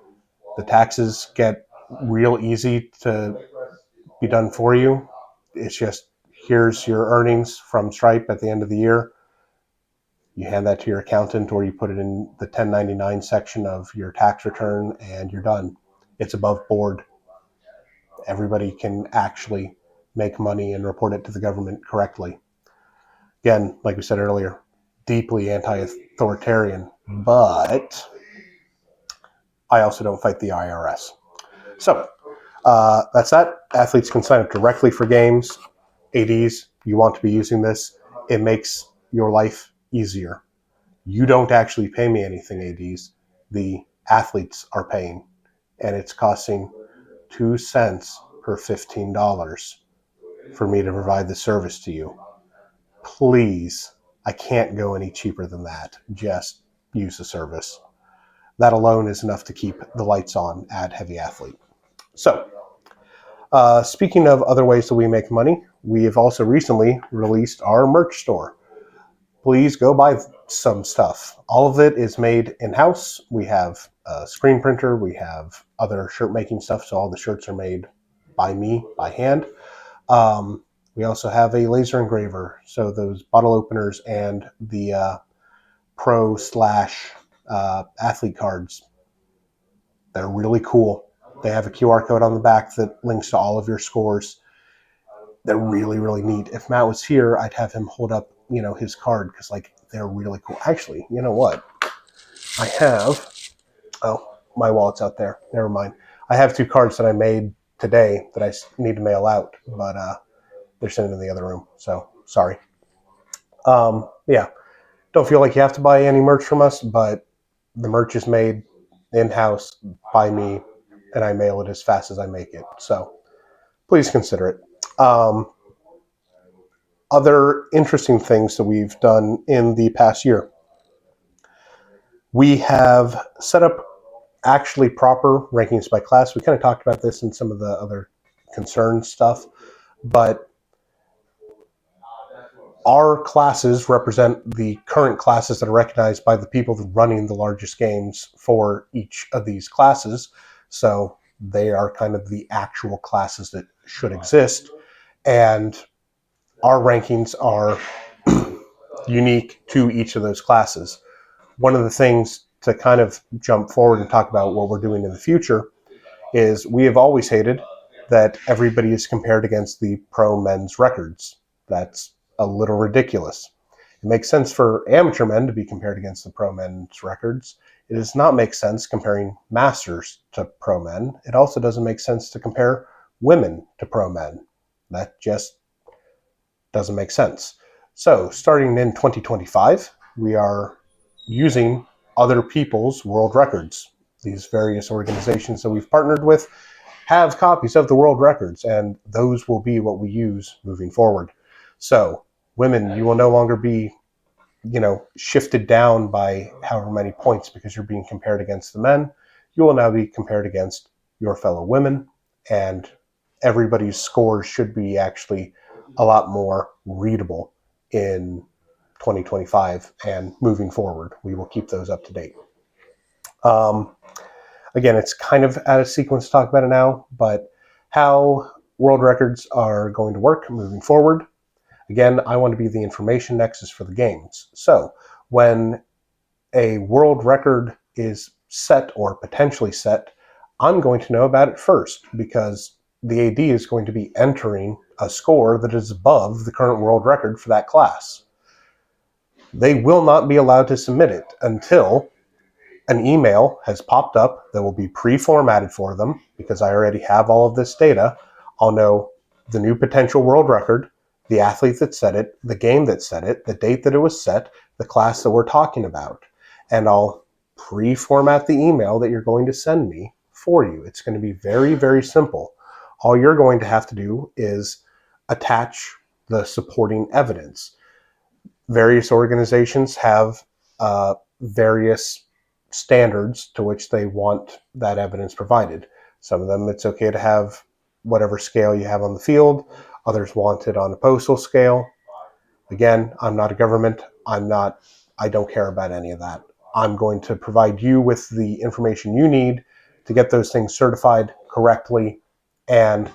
the taxes get real easy to be done for you. It's just, here's your earnings from Stripe at the end of the year. You hand that to your accountant, or you put it in the 1099 section of your tax return, and you're done. It's above board. Everybody can actually make money and report it to the government correctly. Again, like we said earlier, deeply anti-authoritarian, but I also don't fight the IRS. So that's that. Athletes can sign up directly for games. ADs, you want to be using this. It makes your life easier. You don't actually pay me anything, ADs. The athletes are paying, and it's costing 2 cents per $15 for me to provide the service to you. Please, I can't go any cheaper than that. Just use the service. That alone is enough to keep the lights on at Heavy Athlete. So, speaking of other ways that we make money, we have also recently released our merch store. Please go buy some stuff. All of it is made in-house. We have a screen printer. We have other shirt making stuff. So all the shirts are made by me, by hand. We also have a laser engraver. So those bottle openers and the pro slash athlete cards, they're really cool. They have a QR code on the back that links to all of your scores. They're really, really neat. If Matt was here, I'd have him hold up, his card because they're really cool. Actually, you know what? I have, oh, my wallet's out there. Never mind. I have 2 cards that I made today that I need to mail out, but they're sitting in the other room. So sorry. Yeah, don't feel like you have to buy any merch from us, but the merch is made in-house by me, and I mail it as fast as I make it. So please consider it. Other interesting things that we've done in the past year. We have set up actually proper rankings by class. We kind of talked about this in some of the other concern stuff, but our classes represent the current classes that are recognized by the people running the largest games for each of these classes. So they are kind of the actual classes that should exist. And our rankings are unique to each of those classes. One of the things to kind of jump forward and talk about what we're doing in the future is we have always hated that everybody is compared against the pro men's records. That's a little ridiculous. It makes sense for amateur men to be compared against the pro men's records. It does not make sense comparing masters to pro men. It also doesn't make sense to compare women to pro men. That just doesn't make sense. So starting in 2025, we are using other people's world records. These various organizations that we've partnered with have copies of the world records, and those will be what we use moving forward. So women, you will no longer be, shifted down by however many points because you're being compared against the men. You will now be compared against your fellow women, and everybody's scores should be actually a lot more readable in 2025 and moving forward. We will keep those up to date. Again, it's kind of out of sequence to talk about it now, but how world records are going to work moving forward. Again, I want to be the information nexus for the games. So when a world record is set or potentially set, I'm going to know about it first because the AD is going to be entering a score that is above the current world record for that class. They will not be allowed to submit it until an email has popped up that will be pre-formatted for them because I already have all of this data. I'll know the new potential world record, the athlete that set it, the game that set it, the date that it was set, the class that we're talking about. And I'll pre-format the email that you're going to send me for you. It's going to be very, very simple. All you're going to have to do is attach the supporting evidence. Various organizations have various standards to which they want that evidence provided. Some of them, it's okay to have whatever scale you have on the field. Others want it on a postal scale. Again, I'm not a government. I don't care about any of that. I'm going to provide you with the information you need to get those things certified correctly, and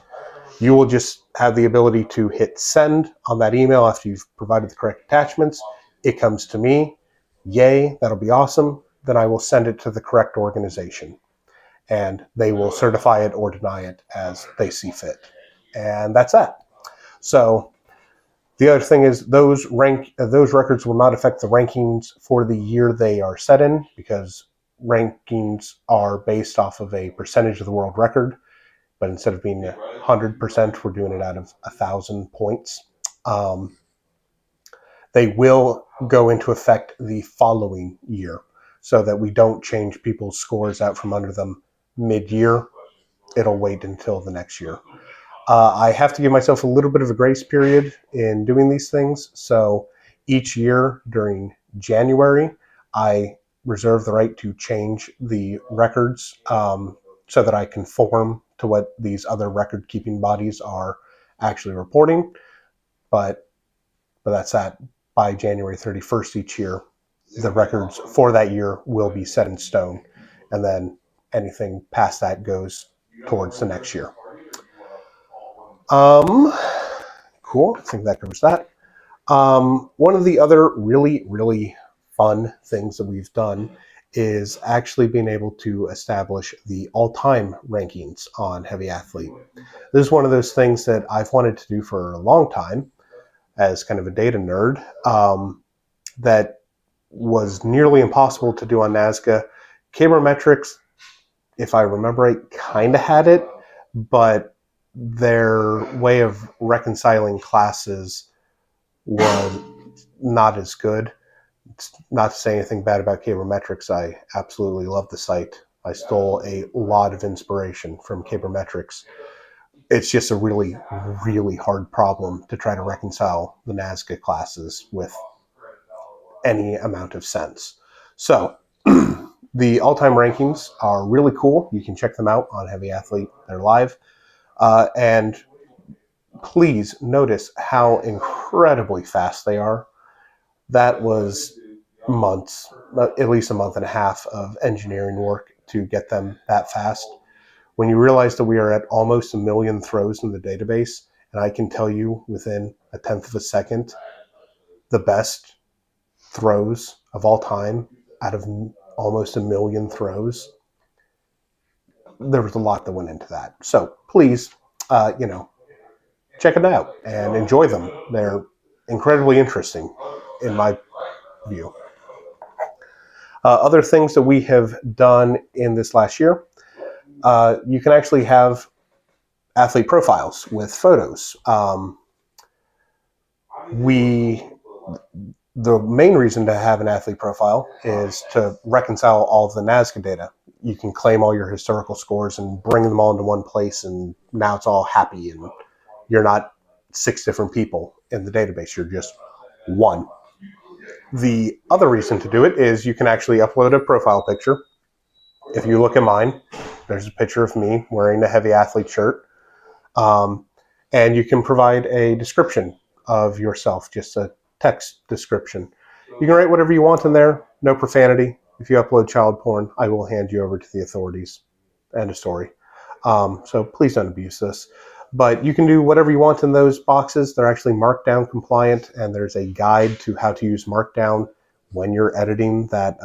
you will just have the ability to hit send on that email after you've provided the correct attachments. It comes to me. Yay, that'll be awesome. Then I will send it to the correct organization, and they will certify it or deny it as they see fit. And that's that. So the other thing is those records will not affect the rankings for the year they are set in because rankings are based off of a percentage of the world record. But instead of being 100%, we're doing it out of 1,000 points. They will go into effect the following year so that we don't change people's scores out from under them mid-year. It'll wait until the next year. I have to give myself a little bit of a grace period in doing these things. So each year during January, I reserve the right to change the records so that I conform to what these other record-keeping bodies are actually reporting. But that's that. By January 31st each year, the records for that year will be set in stone. and then anything past that goes towards the next year. Cool. I think that covers that. One of the other really, really fun things that we've done is actually being able to establish the all-time rankings on Heavy Athlete. This is one of those things that I've wanted to do for a long time as kind of a data nerd, that was nearly impossible to do on NASGA. Cabermetrics, if I remember right, kind of had it, but their way of reconciling classes was not as good. It's not to say anything bad about Cabermetrics. I absolutely love the site. I stole a lot of inspiration from Cabermetrics. It's just a really, really hard problem to try to reconcile the NASGA classes with any amount of sense. So the all-time rankings are really cool. You can check them out on Heavy Athlete. They're live. And please notice how incredibly fast they are. That was months, at least a month and a half of engineering work to get them that fast. When you realize that we are at almost 1 million throws in the database, and I can tell you within a tenth of a second the best throws of all time out of almost 1 million throws, there was a lot that went into that. So please, check it out and enjoy them. They're incredibly interesting in my view. Other things that we have done in this last year, you can actually have athlete profiles with photos. The main reason to have an athlete profile is to reconcile all of the NASGA data. You can claim all your historical scores and bring them all into one place, and now it's all happy, and you're not 6 different people in the database. You're just one. The other reason to do it is you can actually upload a profile picture. If you look at mine, there's a picture of me wearing a Heavy Athlete shirt. And you can provide a description of yourself, just a text description. You can write whatever you want in there, no profanity. If you upload child porn, I will hand you over to the authorities. End of story. So please don't abuse this. But you can do whatever you want in those boxes. They're actually Markdown compliant, and there's a guide to how to use Markdown when you're editing that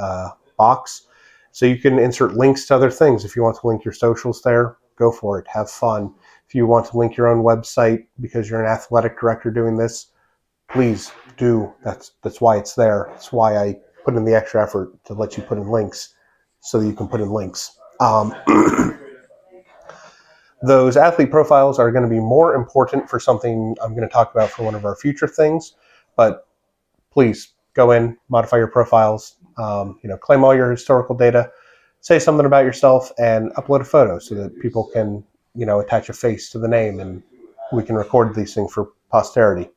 box. So you can insert links to other things. If you want to link your socials there, go for it. Have fun. If you want to link your own website because you're an athletic director doing this, please do. That's why it's there. That's why I put in the extra effort to let you put in links so that you can put in links. Those athlete profiles are going to be more important for something I'm going to talk about for one of our future things, but please go in, modify your profiles, claim all your historical data, say something about yourself, and upload a photo so that people can, attach a face to the name, and we can record these things for posterity.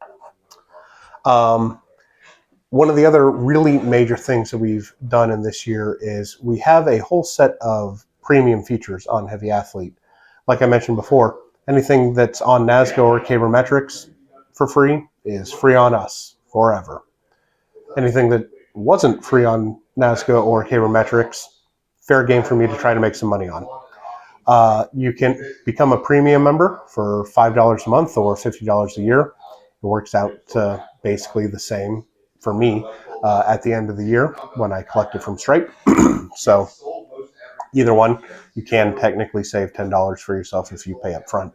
One of the other really major things that we've done in this year is we have a whole set of premium features on Heavy Athlete. Like I mentioned before, anything that's on NASGA or Cabermetrics for free is free on us forever. Anything that wasn't free on NASGA or Cabermetrics, fair game for me to try to make some money on. You can become a premium member for $5 a month or $50 a year. It works out to basically the same for me at the end of the year when I collect it from Stripe. So either one, you can technically save $10 for yourself if you pay up front.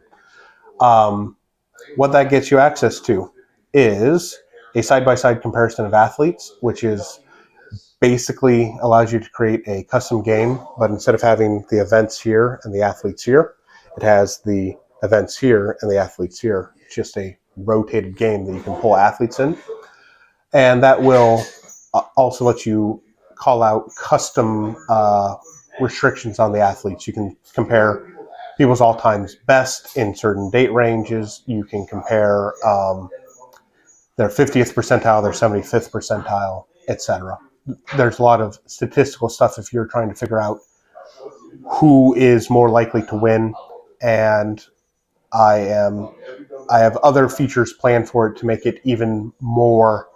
What that gets you access to is a side-by-side comparison of athletes, which is basically allows you to create a custom game, but instead of having the events here and the athletes here, it has the events here and the athletes here. It's just a rotated game that you can pull athletes in. And that will also let you call out custom restrictions on the athletes. You can compare people's all-time best in certain date ranges. You can compare their 50th percentile, their 75th percentile, etc. There's a lot of statistical stuff if you're trying to figure out who is more likely to win, and I have other features planned for it to make it even more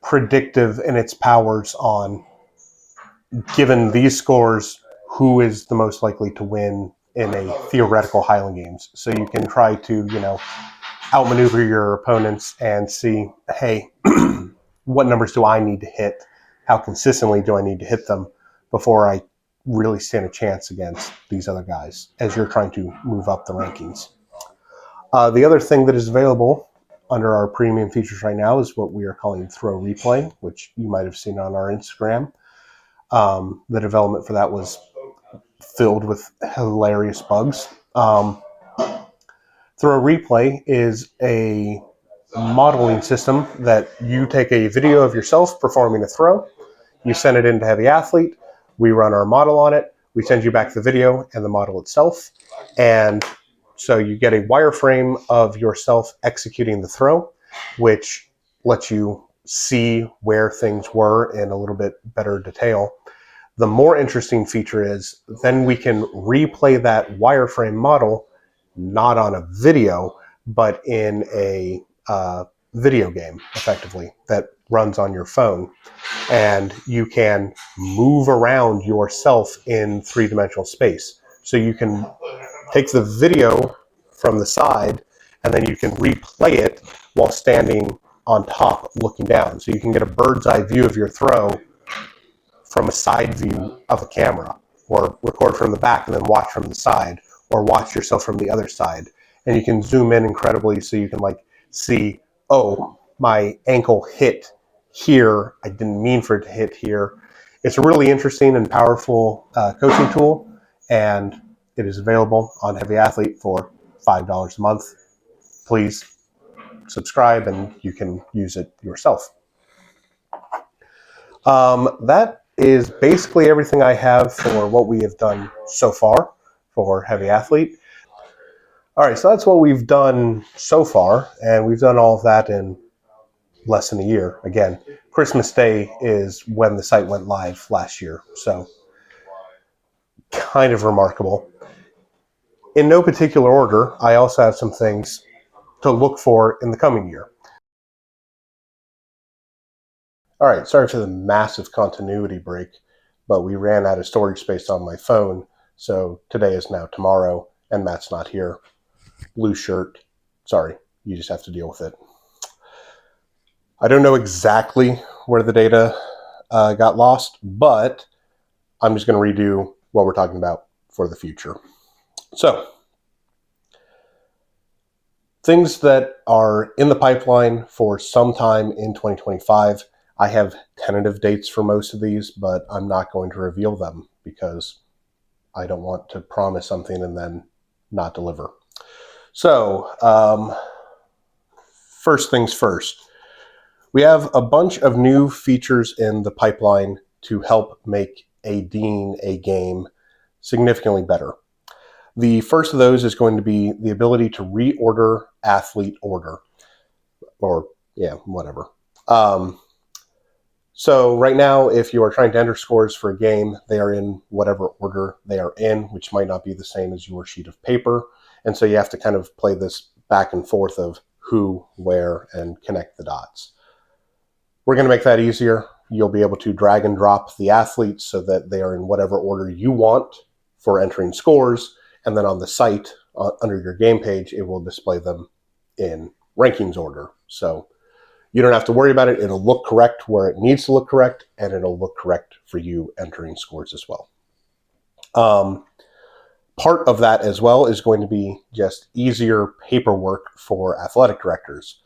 predictive in its powers on given these scores, who is the most likely to win in a theoretical Highland Games. So you can try to, outmaneuver your opponents and see, hey, what numbers do I need to hit? How consistently do I need to hit them before I really stand a chance against these other guys as you're trying to move up the rankings? The other thing that is available under our premium features right now is what we are calling Throw Replay, which you might have seen on our Instagram. The development for that was filled with hilarious bugs. Throw Replay is a modeling system that you take a video of yourself performing a throw, you send it into Heavy Athlete, we run our model on it, we send you back the video and the model itself, and so you get a wireframe of yourself executing the throw, which lets you see where things were in a little bit better detail. The more interesting feature is then we can replay that wireframe model not on a video, but in a video game, effectively, that runs on your phone. And you can move around yourself in three-dimensional space. So you can take the video from the side, and then you can replay it while standing on top looking down. So you can get a bird's eye view of your throw from a side view of a camera, or record from the back and then watch from the side, or watch yourself from the other side. And you can zoom in incredibly so you can see, oh, my ankle hit here. I didn't mean for it to hit here. It's a really interesting and powerful coaching tool, and it is available on Heavy Athlete for $5 a month. Please subscribe and you can use it yourself. That is basically everything I have for what we have done so far for Heavy Athlete. All right, so that's what we've done so far, and we've done all of that in less than a year. Again, Christmas Day is when the site went live last year, so kind of remarkable. In no particular order, I also have some things to look for in the coming year. All right, sorry for the massive continuity break, but we ran out of storage space on my phone, so today is now tomorrow, and Matt's not here. Blue shirt, sorry, you just have to deal with it. I don't know exactly where the data got lost, but I'm just going to redo what we're talking about for the future. So, things that are in the pipeline for sometime in 2025. I have tentative dates for most of these, but I'm not going to reveal them because I don't want to promise something and then not deliver. So, first things first. We have a bunch of new features in the pipeline to help make Dean a game significantly better. The first of those is going to be the ability to reorder athlete order, or whatever. So right now, if you are trying to enter scores for a game, they are in whatever order they are in, which might not be the same as your sheet of paper. And so you have to kind of play this back and forth of who, where, and connect the dots. We're going to make that easier. You'll be able to drag and drop the athletes so that they are in whatever order you want for entering scores. And then on the site, under your game page, it will display them in rankings order. So you don't have to worry about it. It'll look correct where it needs to look correct, and it'll look correct for you entering scores as well. Part of that as well is going to be just easier paperwork for athletic directors.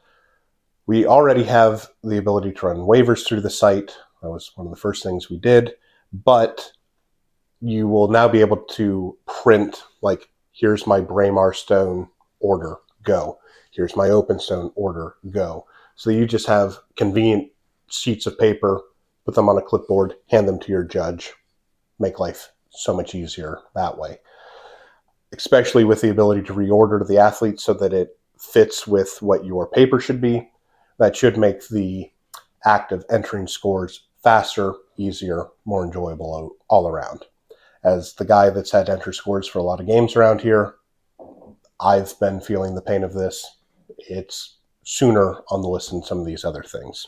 We already have the ability to run waivers through the site. That was one of the first things we did, but you will now be able to print, here's my Braemar Stone order, go. Here's my Open Stone order, go. So you just have convenient sheets of paper, put them on a clipboard, hand them to your judge, make life so much easier that way. Especially with the ability to reorder the athletes so that it fits with what your paper should be. That should make the act of entering scores faster, easier, more enjoyable all around. As the guy that's had to enter scores for a lot of games around here, I've been feeling the pain of this. It's sooner on the list than some of these other things.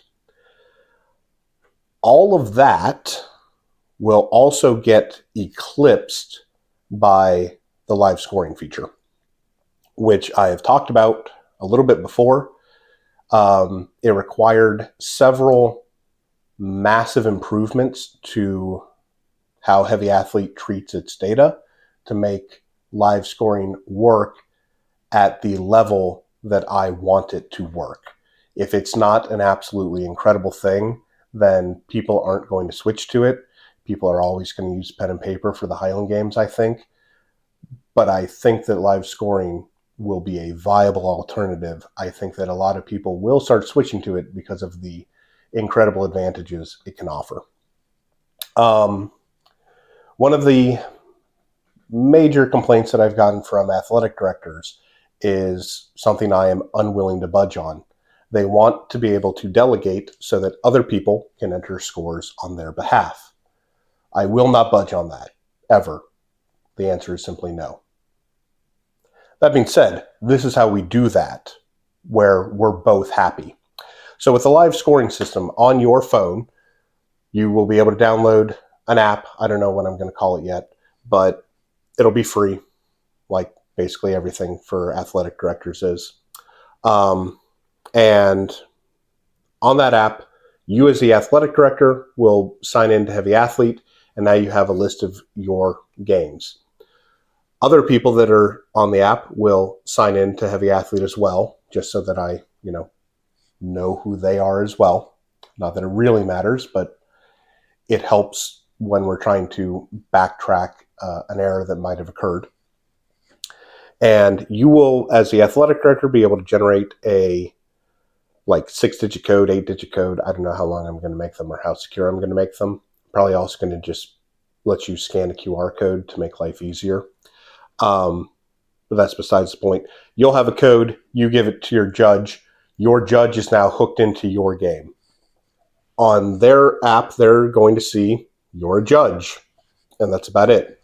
All of that will also get eclipsed by the live scoring feature, which I have talked about a little bit before. It required several massive improvements to how Heavy Athlete treats its data to make live scoring work at the level that I want it to work. If it's not an absolutely incredible thing, then people aren't going to switch to it. People are always going to use pen and paper for the Highland games, I think. But I think that live scoring will be a viable alternative. I think that a lot of people will start switching to it because of the incredible advantages it can offer. One of the major complaints that I've gotten from athletic directors is something I am unwilling to budge on. They want to be able to delegate so that other people can enter scores on their behalf. I will not budge on that, ever. The answer is simply no. That being said, this is how we do that, where we're both happy. So with the live scoring system on your phone, you will be able to download an app. I don't know what I'm going to call it yet, but it'll be free, like basically everything for athletic directors is. And on that app, you as the athletic director will sign into Heavy Athlete, and now you have a list of your games. Other people that are on the app will sign in to Heavy Athlete as well, just so that I, know who they are as well. Not that it really matters, but it helps when we're trying to backtrack an error that might have occurred. And you will, as the athletic director, be able to generate a 6-digit code, 8-digit code. I don't know how long I'm going to make them or how secure I'm going to make them. Probably also going to just let you scan a QR code to make life easier. But that's besides the point. You'll have a code. You give it to your judge. Your judge is now hooked into your game. On their app, they're going to see you're a judge, and that's about it.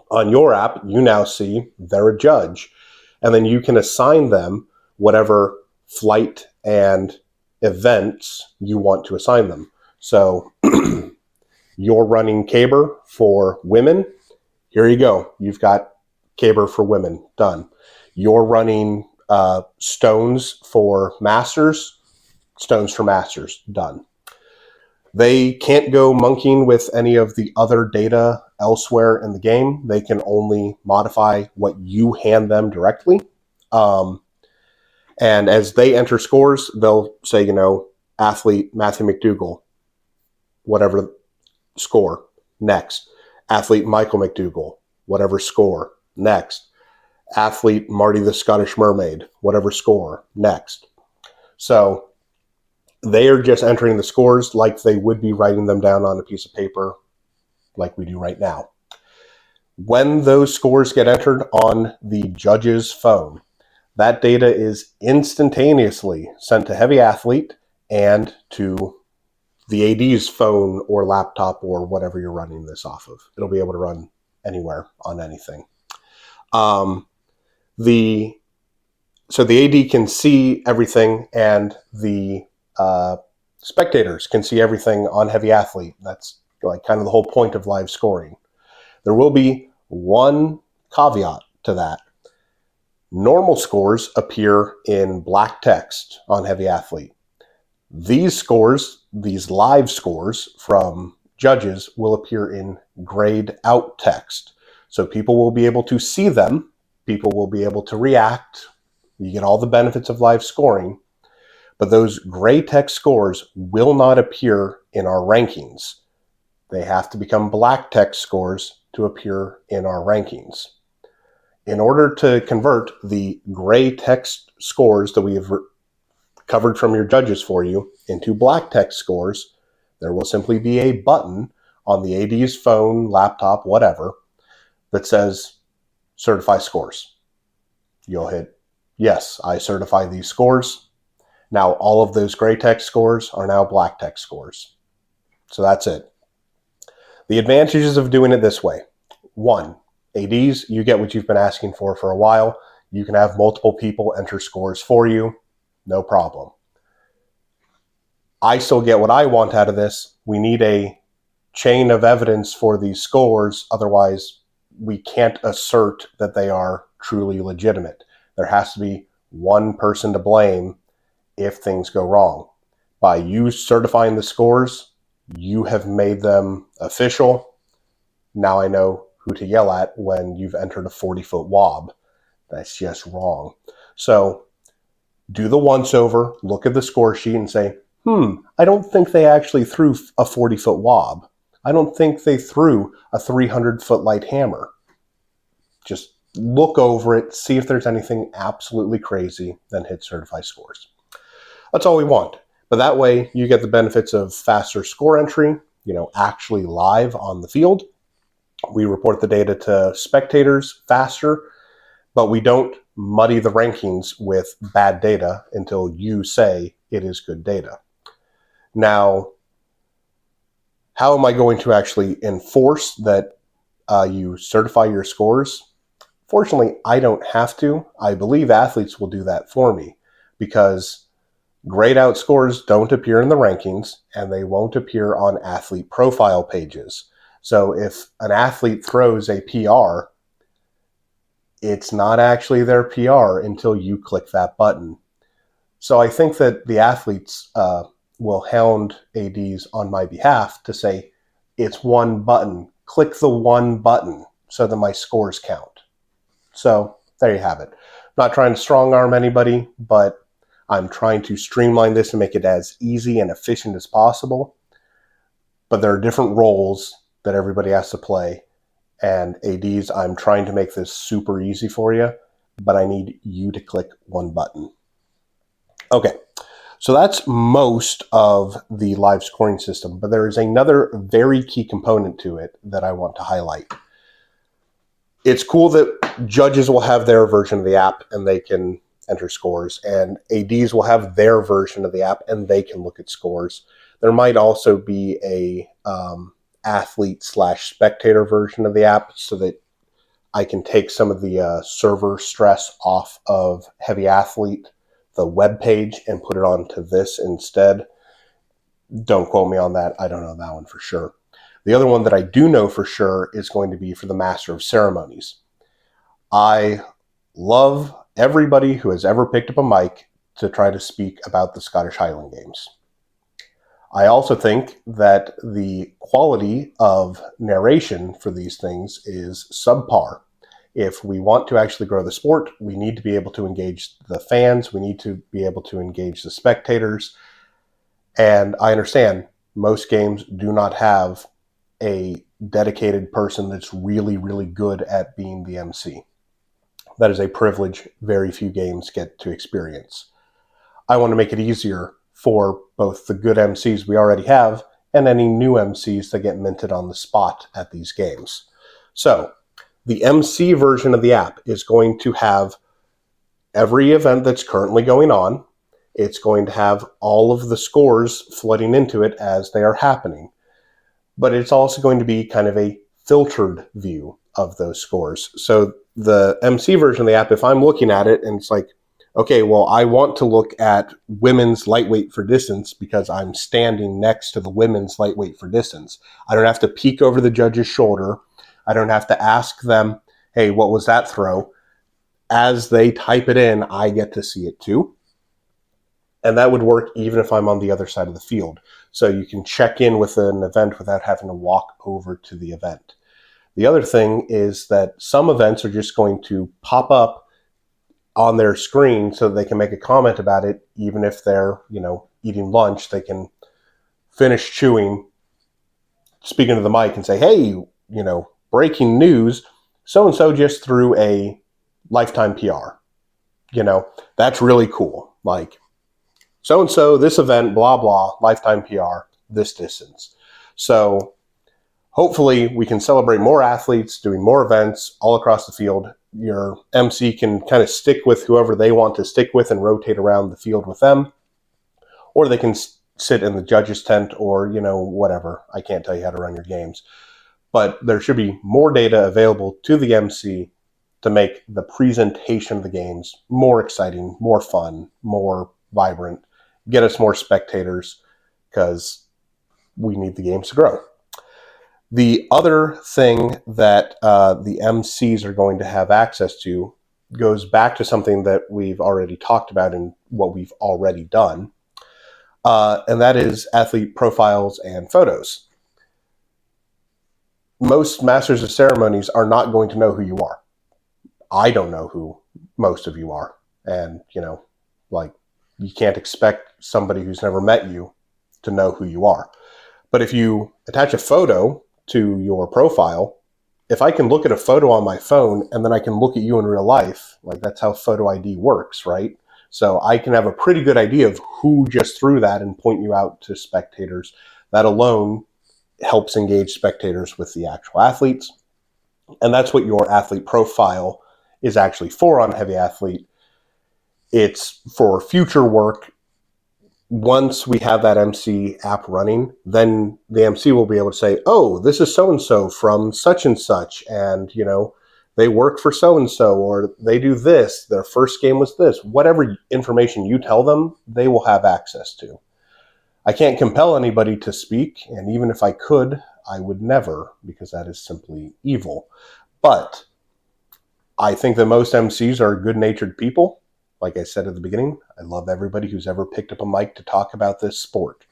On your app, you now see they're a judge, and then you can assign them whatever flight and events you want to assign them. So you're running caber for women. Here you go. You've got caber for women. Done. You're running stones for masters. Stones for masters. Done. They can't go monkeying with any of the other data elsewhere in the game. They can only modify what you hand them directly. And as they enter scores, they'll say, athlete Matthew McDougall, whatever score, next. Athlete Michael McDougall, whatever score, next. Athlete Marty the Scottish Mermaid, whatever score, next. So they are just entering the scores like they would be writing them down on a piece of paper like we do right now. When those scores get entered on the judge's phone, that data is instantaneously sent to Heavy Athlete and to the AD's phone or laptop or whatever you're running this off of. It'll be able to run anywhere on anything. So the AD can see everything, and the spectators can see everything on Heavy Athlete. That's kind of the whole point of live scoring. There will be one caveat to that. Normal scores appear in black text on Heavy Athlete. These scores, these live scores from judges, will appear in grayed out text. So people will be able to see them. People will be able to react. You get all the benefits of live scoring. But those gray text scores will not appear in our rankings. They have to become black text scores to appear in our rankings. In order to convert the gray text scores that we have covered from your judges for you into black text scores, there will simply be a button on the AD's phone, laptop, whatever, that says certify scores. You'll hit, yes, I certify these scores. Now all of those gray text scores are now black text scores. So that's it. The advantages of doing it this way. 1, ADs, you get what you've been asking for a while. You can have multiple people enter scores for you. No problem. I still get what I want out of this. We need a chain of evidence for these scores. Otherwise, we can't assert that they are truly legitimate. There has to be one person to blame if things go wrong. By you certifying the scores, you have made them official. Now I know who to yell at when you've entered a 40-foot wob. That's just wrong. So do the once over, look at the score sheet and say, I don't think they actually threw a 40-foot wob. I don't think they threw a 300-foot light hammer. Just look over it, see if there's anything absolutely crazy, then hit certify scores. That's all we want. But that way you get the benefits of faster score entry, actually live on the field. We report the data to spectators faster, but we don't muddy the rankings with bad data until you say it is good data. Now, how am I going to actually enforce that you certify your scores? Fortunately, I don't have to. I believe athletes will do that for me because grayed out scores don't appear in the rankings and they won't appear on athlete profile pages. So if an athlete throws a PR, it's not actually their PR until you click that button. So I think that the athletes will hound ADs on my behalf to say, it's one button. Click the one button so that my scores count. So there you have it. I'm not trying to strong arm anybody, but I'm trying to streamline this and make it as easy and efficient as possible. But there are different roles that everybody has to play. And ADs, I'm trying to make this super easy for you, but I need you to click one button. Okay, so that's most of the live scoring system, but there is another very key component to it that I want to highlight. It's cool that judges will have their version of the app and they can enter scores, and ADs will have their version of the app and they can look at scores. There might also be a athlete/spectator version of the app so that I can take some of the server stress off of Heavy Athlete, the web page, and put it onto this instead. Don't quote me on that. I don't know that one for sure. The other one that I do know for sure is going to be for the Master of Ceremonies. I love everybody who has ever picked up a mic to try to speak about the Scottish Highland Games. I also think that the quality of narration for these things is subpar. If we want to actually grow the sport, we need to be able to engage the fans. We need to be able to engage the spectators. And I understand most games do not have a dedicated person that's really, really good at being the MC. That is a privilege very few games get to experience. I want to make it easier for both the good MCs we already have and any new MCs that get minted on the spot at these games. So the MC version of the app is going to have every event that's currently going on. It's going to have all of the scores flooding into it as they are happening. But it's also going to be kind of a filtered view of those scores. So the MC version of the app, if I'm looking at it and it's like, okay, well, I want to look at women's lightweight for distance because I'm standing next to the women's lightweight for distance. I don't have to peek over the judge's shoulder. I don't have to ask them, hey, what was that throw? As they type it in, I get to see it too. And that would work even if I'm on the other side of the field. So you can check in with an event without having to walk over to the event. The other thing is that some events are just going to pop up on their screen so they can make a comment about it, even if they're, eating lunch. They can finish chewing, speaking to the mic and say, hey, breaking news, so-and-so just threw a lifetime PR. That's really cool. Like, so-and-so, this event, blah, blah, lifetime PR, this distance. So hopefully we can celebrate more athletes doing more events all across the field. Your MC can kind of stick with whoever they want to stick with and rotate around the field with them. Or they can sit in the judge's tent or, whatever. I can't tell you how to run your games. But there should be more data available to the MC to make the presentation of the games more exciting, more fun, more vibrant, get us more spectators, because we need the games to grow. The other thing that the MCs are going to have access to goes back to something that we've already talked about and what we've already done, and that is athlete profiles and photos. Most masters of ceremonies are not going to know who you are. I don't know who most of you are. And, like, you can't expect somebody who's never met you to know who you are. But if you attach a photo to your profile, if I can look at a photo on my phone and then I can look at you in real life, like, that's how photo ID works, right? So I can have a pretty good idea of who just threw that and point you out to spectators. That alone helps engage spectators with the actual athletes. And that's what your athlete profile is actually for on Heavy Athlete. It's for future work. Once we have that MC app running, then the MC will be able to say, oh, this is so-and-so from such and such, and, they work for so-and-so, or they do this, their first game was this. Whatever information you tell them, they will have access to. I can't compel anybody to speak, and even if I could, I would never, because that is simply evil. But I think that most MCs are good-natured people. Like I said at the beginning, I love everybody who's ever picked up a mic to talk about this sport.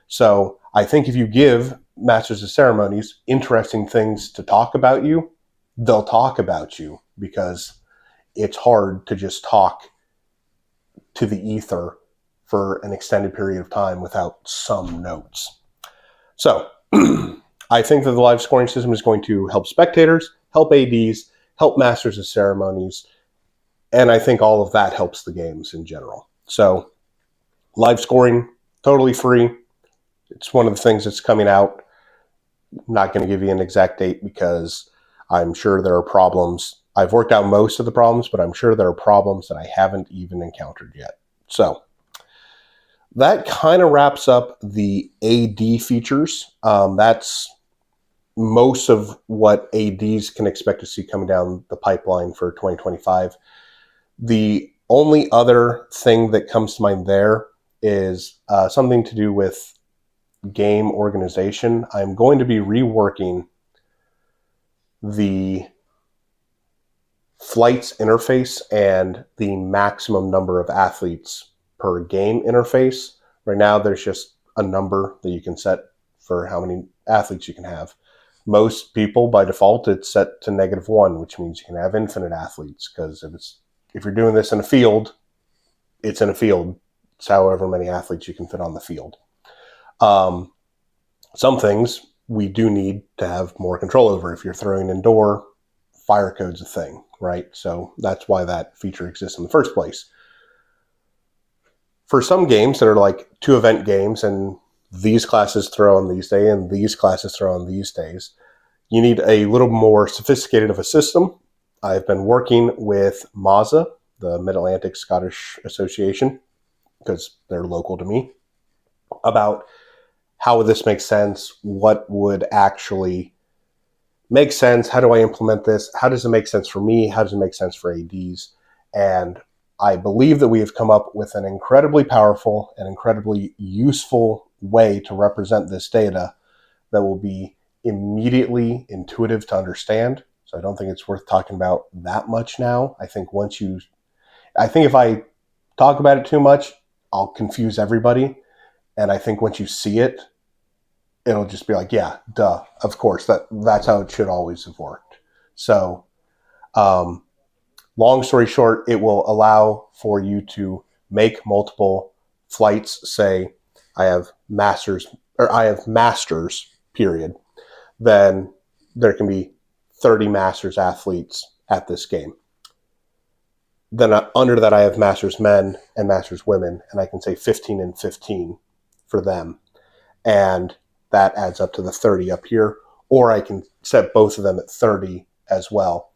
So I think if you give Masters of Ceremonies interesting things to talk about you, they'll talk about you, because it's hard to just talk to the ether for an extended period of time without some notes. So I think that the live scoring system is going to help spectators, help ADs, help Masters of Ceremonies, and I think all of that helps the games in general. So live scoring, totally free. It's one of the things that's coming out. I'm not going to give you an exact date because I'm sure there are problems. I've worked out most of the problems, but I'm sure there are problems that I haven't even encountered yet. So that kind of wraps up the AD features. That's most of what ADs can expect to see coming down the pipeline for 2025. The only other thing that comes to mind there is something to do with game organization. I'm going to be reworking the flights interface and the maximum number of athletes per game interface. Right now, there's just a number that you can set for how many athletes you can have. Most people, by default, it's set to -1, which means you can have infinite athletes, because if you're doing this in a field, it's in a field. It's however many athletes you can fit on the field. Some things we do need to have more control over. If you're throwing indoor, fire code's a thing, right? So that's why that feature exists in the first place. For some games that are like 2 event games, and these classes throw on these days and these classes throw on these days, you need a little more sophisticated of a system. I've been working with MASA, the Mid-Atlantic Scottish Association, because they're local to me, about how would this make sense? What would actually make sense? How do I implement this? How does it make sense for me? How does it make sense for ADs? And I believe that we have come up with an incredibly powerful and incredibly useful way to represent this data that will be immediately intuitive to understand. So I don't think it's worth talking about that much now. I think if I talk about it too much, I'll confuse everybody. And I think once you see it, it'll just be like, yeah, duh, of course, that's how it should always have worked. So long story short, it will allow for you to make multiple flights. Say I have masters, period. Then there can be 30 masters athletes at this game. Then under that, I have masters men and masters women, and I can say 15 and 15 for them. And that adds up to the 30 up here. Or I can set both of them at 30 as well.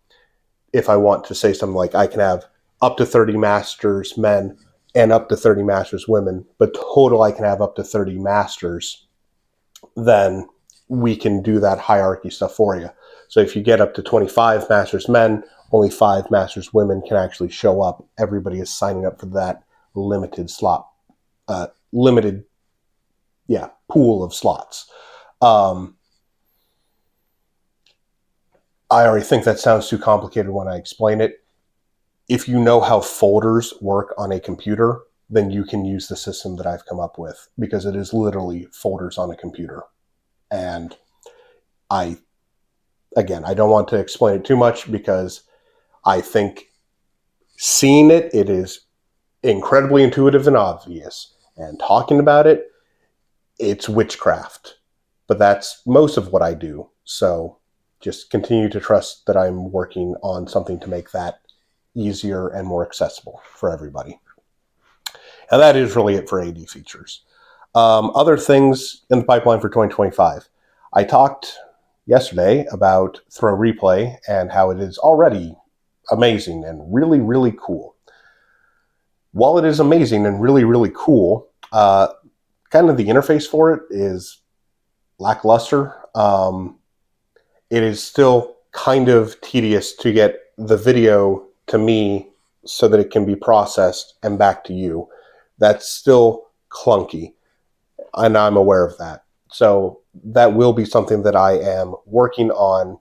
If I want to say something like I can have up to 30 masters men and up to 30 masters women, but total I can have up to 30 masters, then we can do that hierarchy stuff for you. So if you get up to 25 masters men, only 5 masters women can actually show up. Everybody is signing up for that limited slot, pool of slots. I already think that sounds too complicated when I explain it. If you know how folders work on a computer, then you can use the system that I've come up with, because it is literally folders on a computer. And I don't want to explain it too much, because I think seeing it is incredibly intuitive and obvious. And talking about it, it's witchcraft. But that's most of what I do. So just continue to trust that I'm working on something to make that easier and more accessible for everybody. And that is really it for AD features. Other things in the pipeline for 2025. I talked yesterday about Throw Replay and how it is already amazing and really, really cool. While it is amazing and really, really cool, kind of the interface for it is lackluster. It is still kind of tedious to get the video to me so that it can be processed and back to you. That's still clunky, and I'm aware of that. So that will be something that I am working on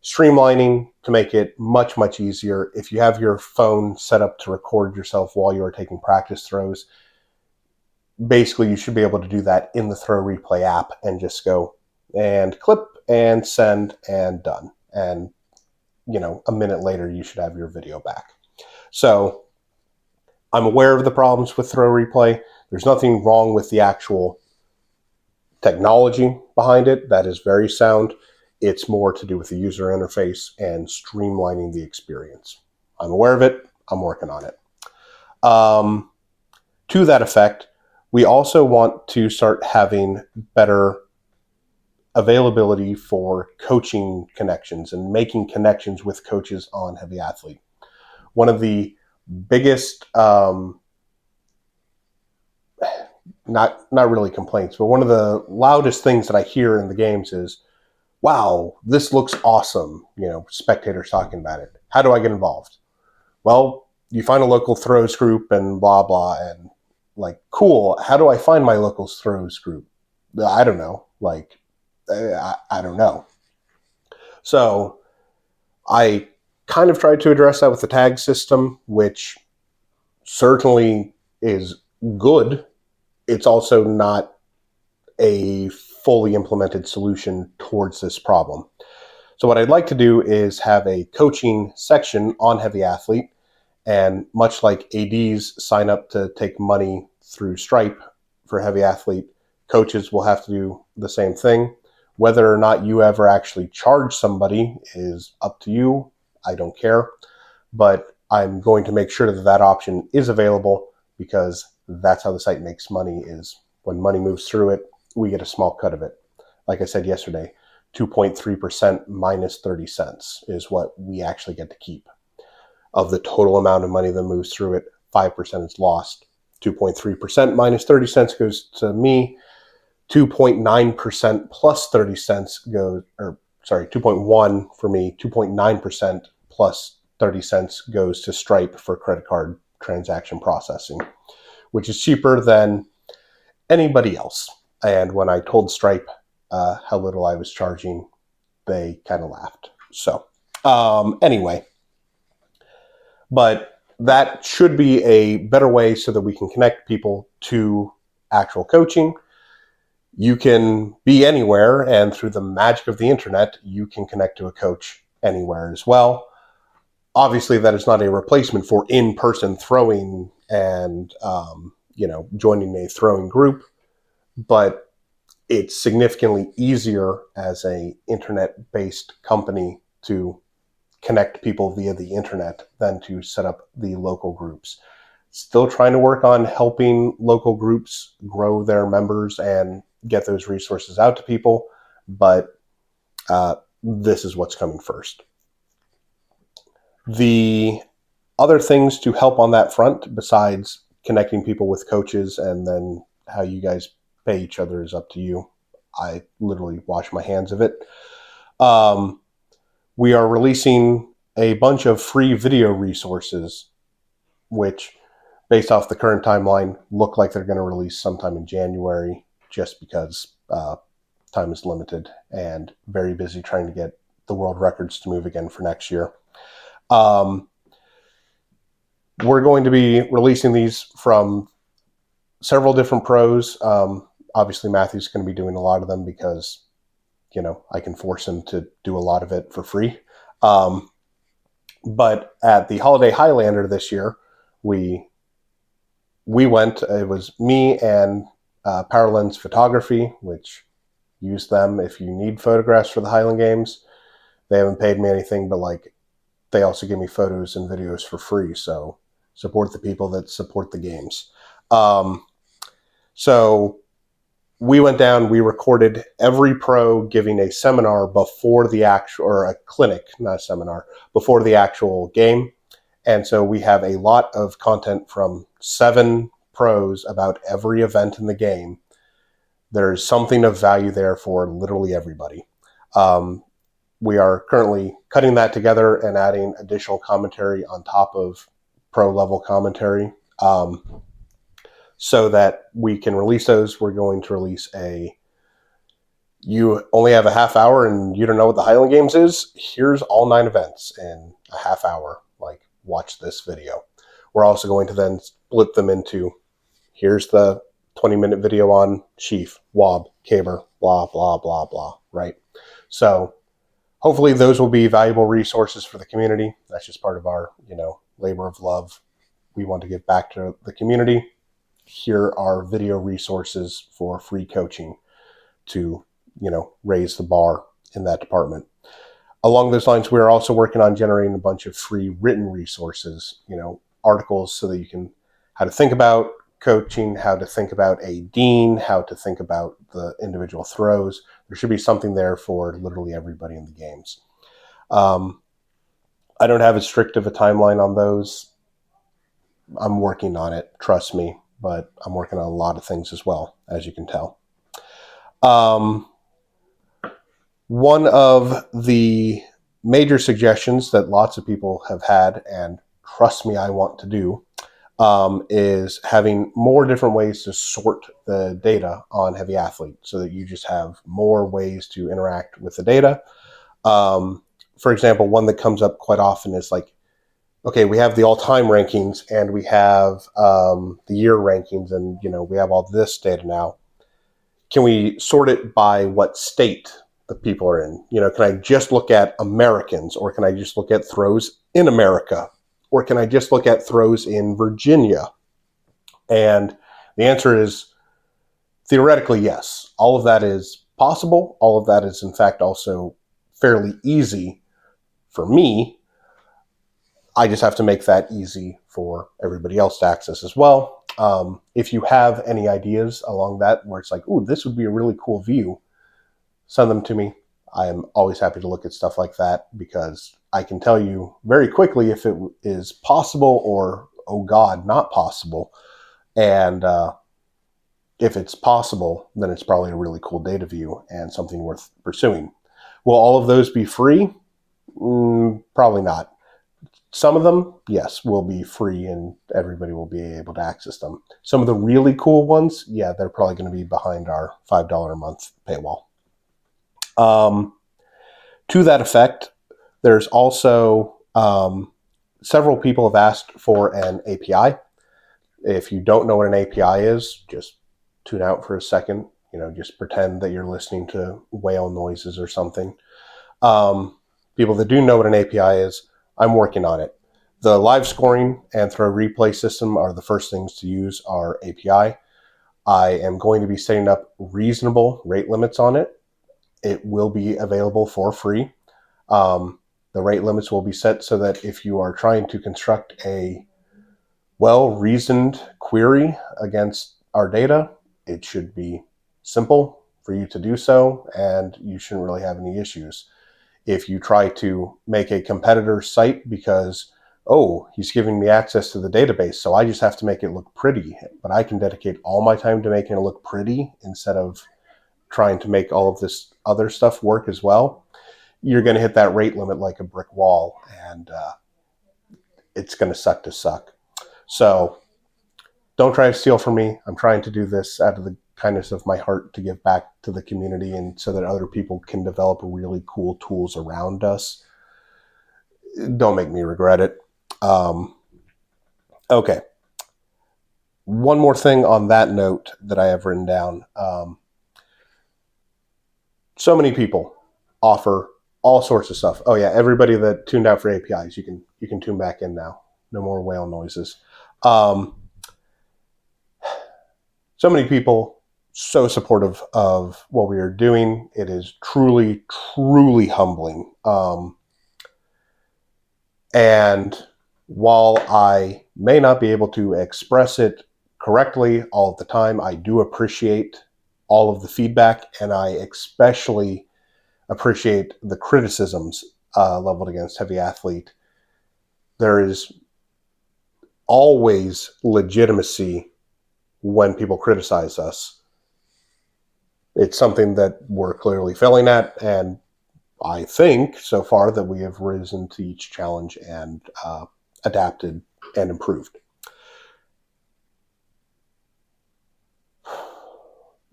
streamlining to make it much, much easier. If you have your phone set up to record yourself while you are taking practice throws, basically you should be able to do that in the Throw Replay app and just go and clip and send and done. And, a minute later, you should have your video back. So I'm aware of the problems with Throw Replay. There's nothing wrong with the actual technology behind it. That is very sound. It's more to do with the user interface and streamlining the experience. I'm aware of it. I'm working on it. To that effect, we also want to start having better availability for coaching connections and making connections with coaches on Heavy Athlete. One of the biggest, not really complaints, but one of the loudest things that I hear in the games is, wow, this looks awesome. Spectators talking about it. How do I get involved? Well, you find a local throws group and blah, blah, and cool. How do I find my local throws group? I don't know. I don't know. So I kind of tried to address that with the tag system, which certainly is good. It's also not a fully implemented solution towards this problem. So what I'd like to do is have a coaching section on Heavy Athlete, and much like ADs sign up to take money through Stripe for Heavy Athlete, coaches will have to do the same thing. Whether or not you ever actually charge somebody is up to you. I don't care. But I'm going to make sure that that option is available, because that's how the site makes money, is when money moves through it, we get a small cut of it. Like I said yesterday, 2.3% minus 30 cents is what we actually get to keep. Of the total amount of money that moves through it, 5% is lost. 2.3% minus 30 cents goes to me. 2.9% plus 30 cents goes, 2.1 for me, 2.9% plus 30 cents goes to Stripe for credit card transaction processing, which is cheaper than anybody else. And when I told Stripe how little I was charging, they kind of laughed. So anyway, but that should be a better way so that we can connect people to actual coaching. You can be anywhere, and through the magic of the internet, you can connect to a coach anywhere as well. Obviously, that is not a replacement for in-person throwing and joining a throwing group, but it's significantly easier as an internet-based company to connect people via the internet than to set up the local groups. Still trying to work on helping local groups grow their members and get those resources out to people, but this is what's coming first. The other things to help on that front, besides connecting people with coaches and then how you guys pay each other, is up to you. I literally wash my hands of it. We are releasing a bunch of free video resources, which, based off the current timeline, look like they're going to release sometime in January, just because time is limited and very busy trying to get the world records to move again for next year. We're going to be releasing these from several different pros. Obviously, Matthew's going to be doing a lot of them because, I can force him to do a lot of it for free. But at the Holiday Highlander this year, we went. It was me and Power Lens Photography, which use them if you need photographs for the Highland Games. They haven't paid me anything, but they also give me photos and videos for free. So support the people that support the games. So we went down, we recorded every pro giving a seminar before the actual, or a clinic, not a seminar, before the actual game. And so we have a lot of content from 7 pros about every event in the game. There's something of value there for literally everybody. We are currently cutting that together and adding additional commentary on top of pro level commentary. So that we can release those. We're going to release you only have a half hour and you don't know what the Highland Games is. Here's all 9 events in a half hour. Watch this video. We're also going to then split them into, here's the 20-minute video on Sheaf, Wob, Caber, blah, blah, blah, blah, right? So hopefully those will be valuable resources for the community. That's just part of our, labor of love. We want to give back to the community. Here are video resources for free coaching to, raise the bar in that department. Along those lines, we are also working on generating a bunch of free written resources, articles so that you can, how to think about coaching, how to think about a dean, how to think about the individual throws. There should be something there for literally everybody in the games. I don't have as strict of a timeline on those. I'm working on it, trust me, but I'm working on a lot of things as well, as you can tell. One of the major suggestions that lots of people have had, and trust me, I want to do, is having more different ways to sort the data on Heavy Athlete so that you just have more ways to interact with the data. For example, one that comes up quite often is okay, we have the all-time rankings and we have the year rankings and, we have all this data now. Can we sort it by what state the people are in? Can I just look at Americans, or can I just look at throws in America? Or can I just look at throws in Virginia? And the answer is theoretically yes. All of that is possible. All of that is, in fact, also fairly easy for me. I just have to make that easy for everybody else to access as well. If you have any ideas along that where it's ooh, this would be a really cool view, send them to me. I am always happy to look at stuff like that because I can tell you very quickly if it is possible or, oh God, not possible. And if it's possible, then it's probably a really cool data view and something worth pursuing. Will all of those be free? Probably not. Some of them, yes, will be free and everybody will be able to access them. Some of the really cool ones, yeah, they're probably going to be behind our $5 a month paywall. To that effect, there's also several people have asked for an API. If you don't know what an API is, just tune out for a second. Just pretend that you're listening to whale noises or something. People that do know what an API is, I'm working on it. The live scoring and throw replay system are the first things to use our API. I am going to be setting up reasonable rate limits on it. It will be available for free. The rate limits will be set so that if you are trying to construct a well-reasoned query against our data, it should be simple for you to do so, and you shouldn't really have any issues. If you try to make a competitor site because, oh, he's giving me access to the database, so I just have to make it look pretty, but I can dedicate all my time to making it look pretty instead of trying to make all of this other stuff work as well, you're going to hit that rate limit like a brick wall, and it's going to suck to suck. So don't try to steal from me. I'm trying to do this out of the kindness of my heart to give back to the community and so that other people can develop really cool tools around us. Don't make me regret it. Okay. One more thing on that note that I have written down. So many people offer all sorts of stuff. Oh yeah, everybody that tuned out for APIs, you can tune back in now. No more whale noises. So many people so supportive of what we are doing. It is truly, truly humbling. And while I may not be able to express it correctly all of the time, I do appreciate all of the feedback, and I especially appreciate the criticisms leveled against Heavy Athlete. There is always legitimacy when people criticize us. It's something that we're clearly failing at, and I think so far that we have risen to each challenge and adapted and improved.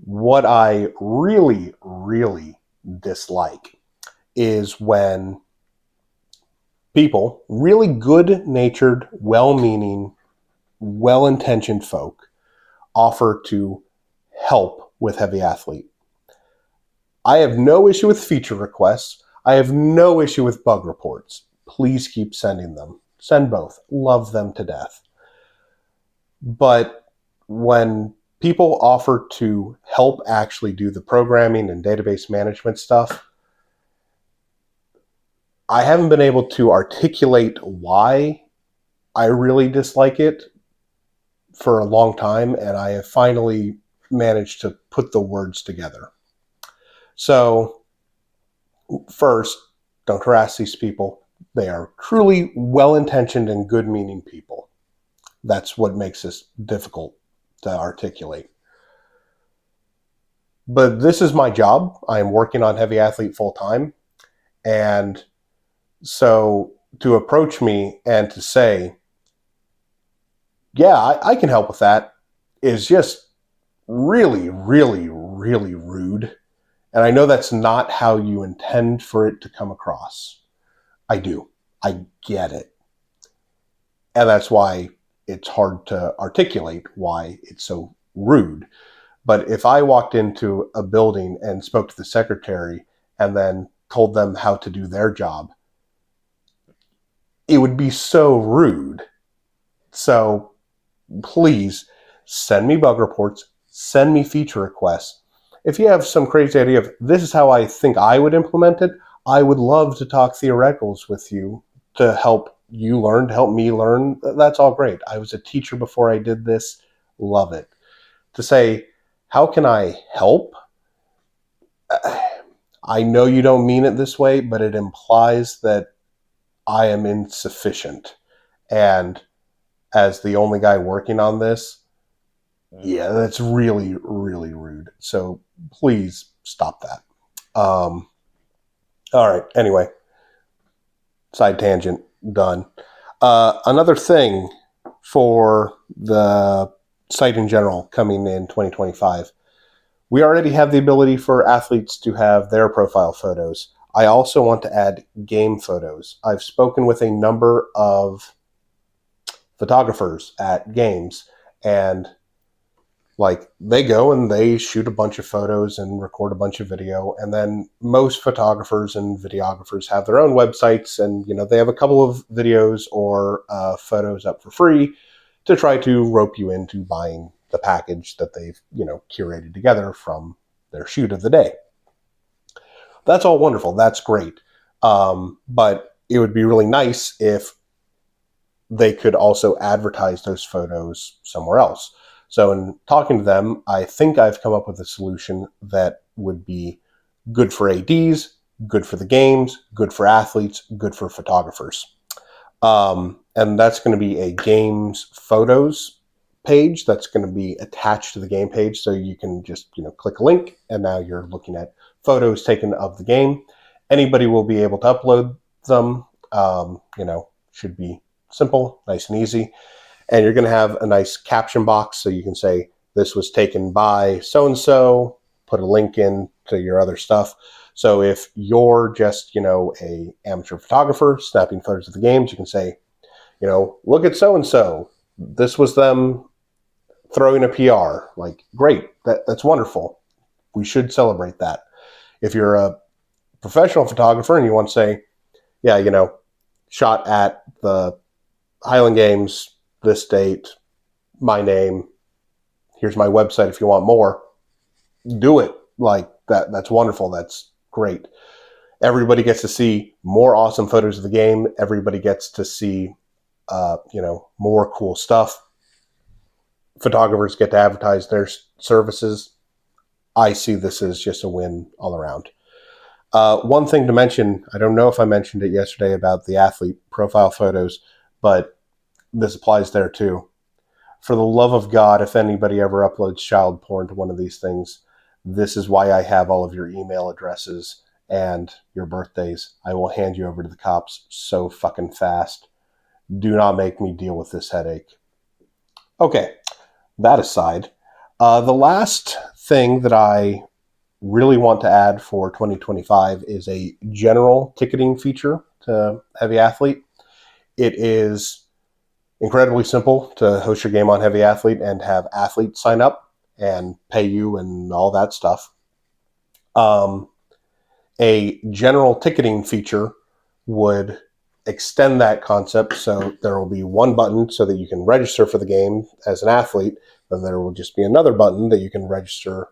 What I really, really dislike is when people, really good-natured, well-meaning, well-intentioned folk, offer to help with Heavy Athlete. I have no issue with feature requests. I have no issue with bug reports. Please keep sending them. Send both. Love them to death. But when people offer to help actually do the programming and database management stuff, I haven't been able to articulate why I really dislike it for a long time, and I have finally managed to put the words together. So, first, don't harass these people. They are truly well-intentioned and good-meaning people. That's what makes this difficult to articulate. But this is my job. I am working on Heavy Athlete full-time, and so to approach me and to say, yeah, I can help with that, is just really, really, really rude. And I know that's not how you intend for it to come across. I do. I get it. And that's why it's hard to articulate why it's so rude. But if I walked into a building and spoke to the secretary and then told them how to do their job, it would be so rude. So please send me bug reports, send me feature requests. If you have some crazy idea of this is how I think I would implement it, I would love to talk theoreticals with you to help you learn, to help me learn. That's all great. I was a teacher before I did this. Love it. To say, how can I help? I know you don't mean it this way, but it implies that I am insufficient. And as the only guy working on this, yeah, that's really, really rude. So please stop that. All right. Anyway, side tangent, done. Another thing for the site in general coming in 2025, we already have the ability for athletes to have their profile photos. I also want to add game photos. I've spoken with a number of photographers at games, and like they go and they shoot a bunch of photos and record a bunch of video, and then most photographers and videographers have their own websites, and they have a couple of videos or photos up for free to try to rope you into buying the package that they've curated together from their shoot of the day. That's all wonderful. That's great. But it would be really nice if they could also advertise those photos somewhere else. So in talking to them, I think I've come up with a solution that would be good for ADs, good for the games, good for athletes, good for photographers. And that's going to be a games photos page that's going to be attached to the game page. So you can just, click a link, and now you're looking at photos taken of the game. Anybody will be able to upload them. Should be simple, nice and easy. And you're going to have a nice caption box so you can say, this was taken by so-and-so, put a link in to your other stuff. So if you're just, a amateur photographer snapping photos of the games, you can say, look at so-and-so. This was them throwing a PR. Like, great. That's wonderful. We should celebrate that. If you're a professional photographer and you want to say, yeah, shot at the Highland Games, this date, my name, here's my website if you want more, do it. Like, that's wonderful. That's great. Everybody gets to see more awesome photos of the game. Everybody gets to see, more cool stuff. Photographers get to advertise their services. I see this as just a win all around. One thing to mention, I don't know if I mentioned it yesterday about the athlete profile photos, but this applies there too. For the love of God, if anybody ever uploads child porn to one of these things, this is why I have all of your email addresses and your birthdays. I will hand you over to the cops so fucking fast. Do not make me deal with this headache. Okay, that aside, the last thing that I really want to add for 2025 is a general ticketing feature to Heavy Athlete. It is incredibly simple to host your game on Heavy Athlete and have athletes sign up and pay you and all that stuff. A general ticketing feature would extend that concept, so there will be one button so that you can register for the game as an athlete, then there will just be another button that you can register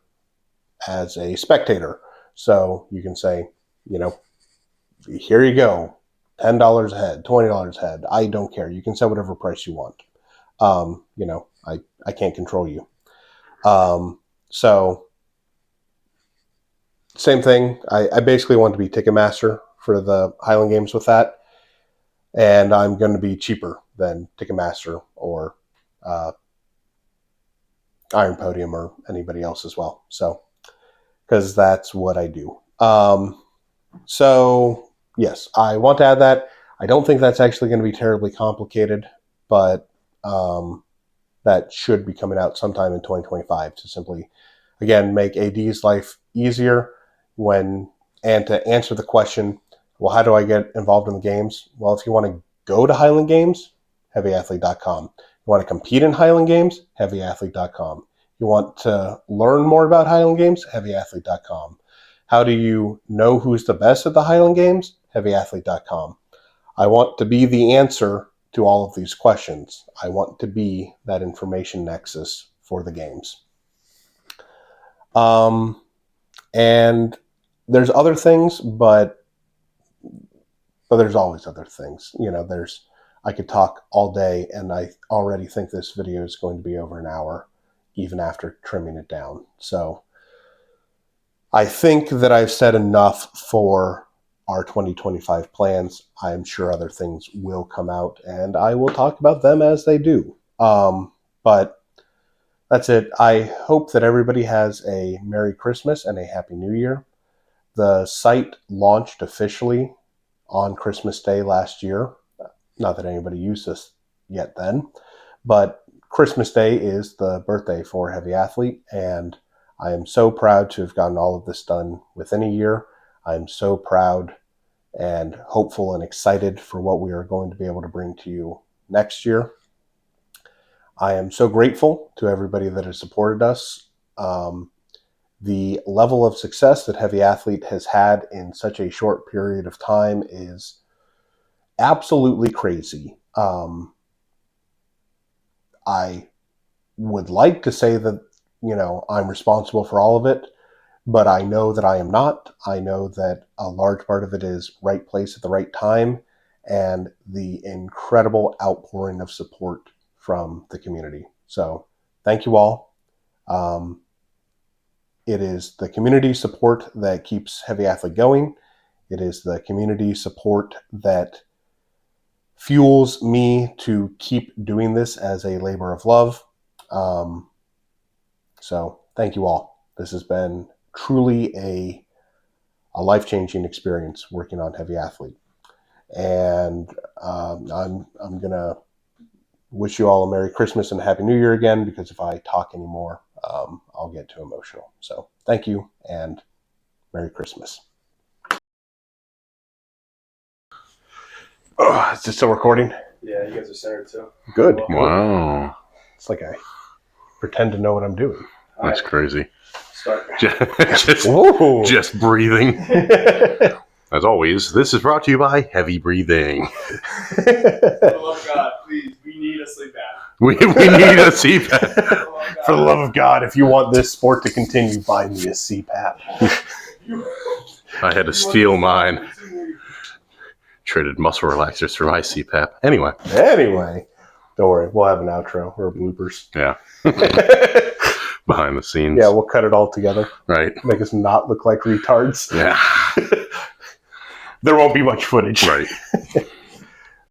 as a spectator. So you can say, here you go, $10 a head, $20 a head. I don't care. You can set whatever price you want. I can't control you. So same thing. I basically want to be Ticketmaster for the Highland Games with that. And I'm going to be cheaper than Ticketmaster or Iron Podium or anybody else as well. So, because that's what I do. So, yes, I want to add that. I don't think that's actually going to be terribly complicated, but that should be coming out sometime in 2025 to simply, again, make AD's life easier and to answer the question, well, how do I get involved in the games? Well, if you want to go to Highland Games, heavyathlete.com. You want to compete in Highland Games, heavyathlete.com. You want to learn more about Highland Games, heavyathlete.com. How do you know who's the best at the Highland Games? Heavyathlete.com. I want to be the answer to all of these questions. I want to be that information nexus for the games. And there's other things, but there's always other things. I could talk all day, and I already think this video is going to be over an hour, even after trimming it down. So I think that I've said enough for our 2025 plans. I'm sure other things will come out, and I will talk about them as they do. But that's it. I hope that everybody has a Merry Christmas and a Happy New Year. The site launched officially on Christmas Day last year. Not that anybody used this yet then, but Christmas Day is the birthday for Heavy Athlete, and I am so proud to have gotten all of this done within a year. I'm so proud and hopeful and excited for what we are going to be able to bring to you next year. I am so grateful to everybody that has supported us. The level of success that Heavy Athlete has had in such a short period of time is absolutely crazy. I would like to say that, I'm responsible for all of it, but I know that I am not. I know that a large part of it is right place at the right time and the incredible outpouring of support from the community. So thank you all. It is the community support that keeps Heavy Athlete going. It is the community support that fuels me to keep doing this as a labor of love. So thank you all. This has been truly a life-changing experience working on Heavy Athlete. And I'm going to wish you all a Merry Christmas and a Happy New Year again, because if I talk anymore, I'll get too emotional. So thank you and Merry Christmas. Oh, is it still recording? Yeah, you guys are centered too. Good. Wow. It's like I pretend to know what I'm doing. That's crazy. Start. Whoa. just breathing. As always, this is brought to you by Heavy Breathing. For the love of God, please, we need a sleep app. We need a CPAP. For the love of God, if you want this sport to continue, buy me a CPAP. I had to steal mine. Traded muscle relaxers for my CPAP. Anyway, Don't worry. We'll have an outro or bloopers. yeah. Behind the scenes. Yeah, we'll cut it all together. Right. Make us not look like retards. Yeah. There won't be much footage. Right.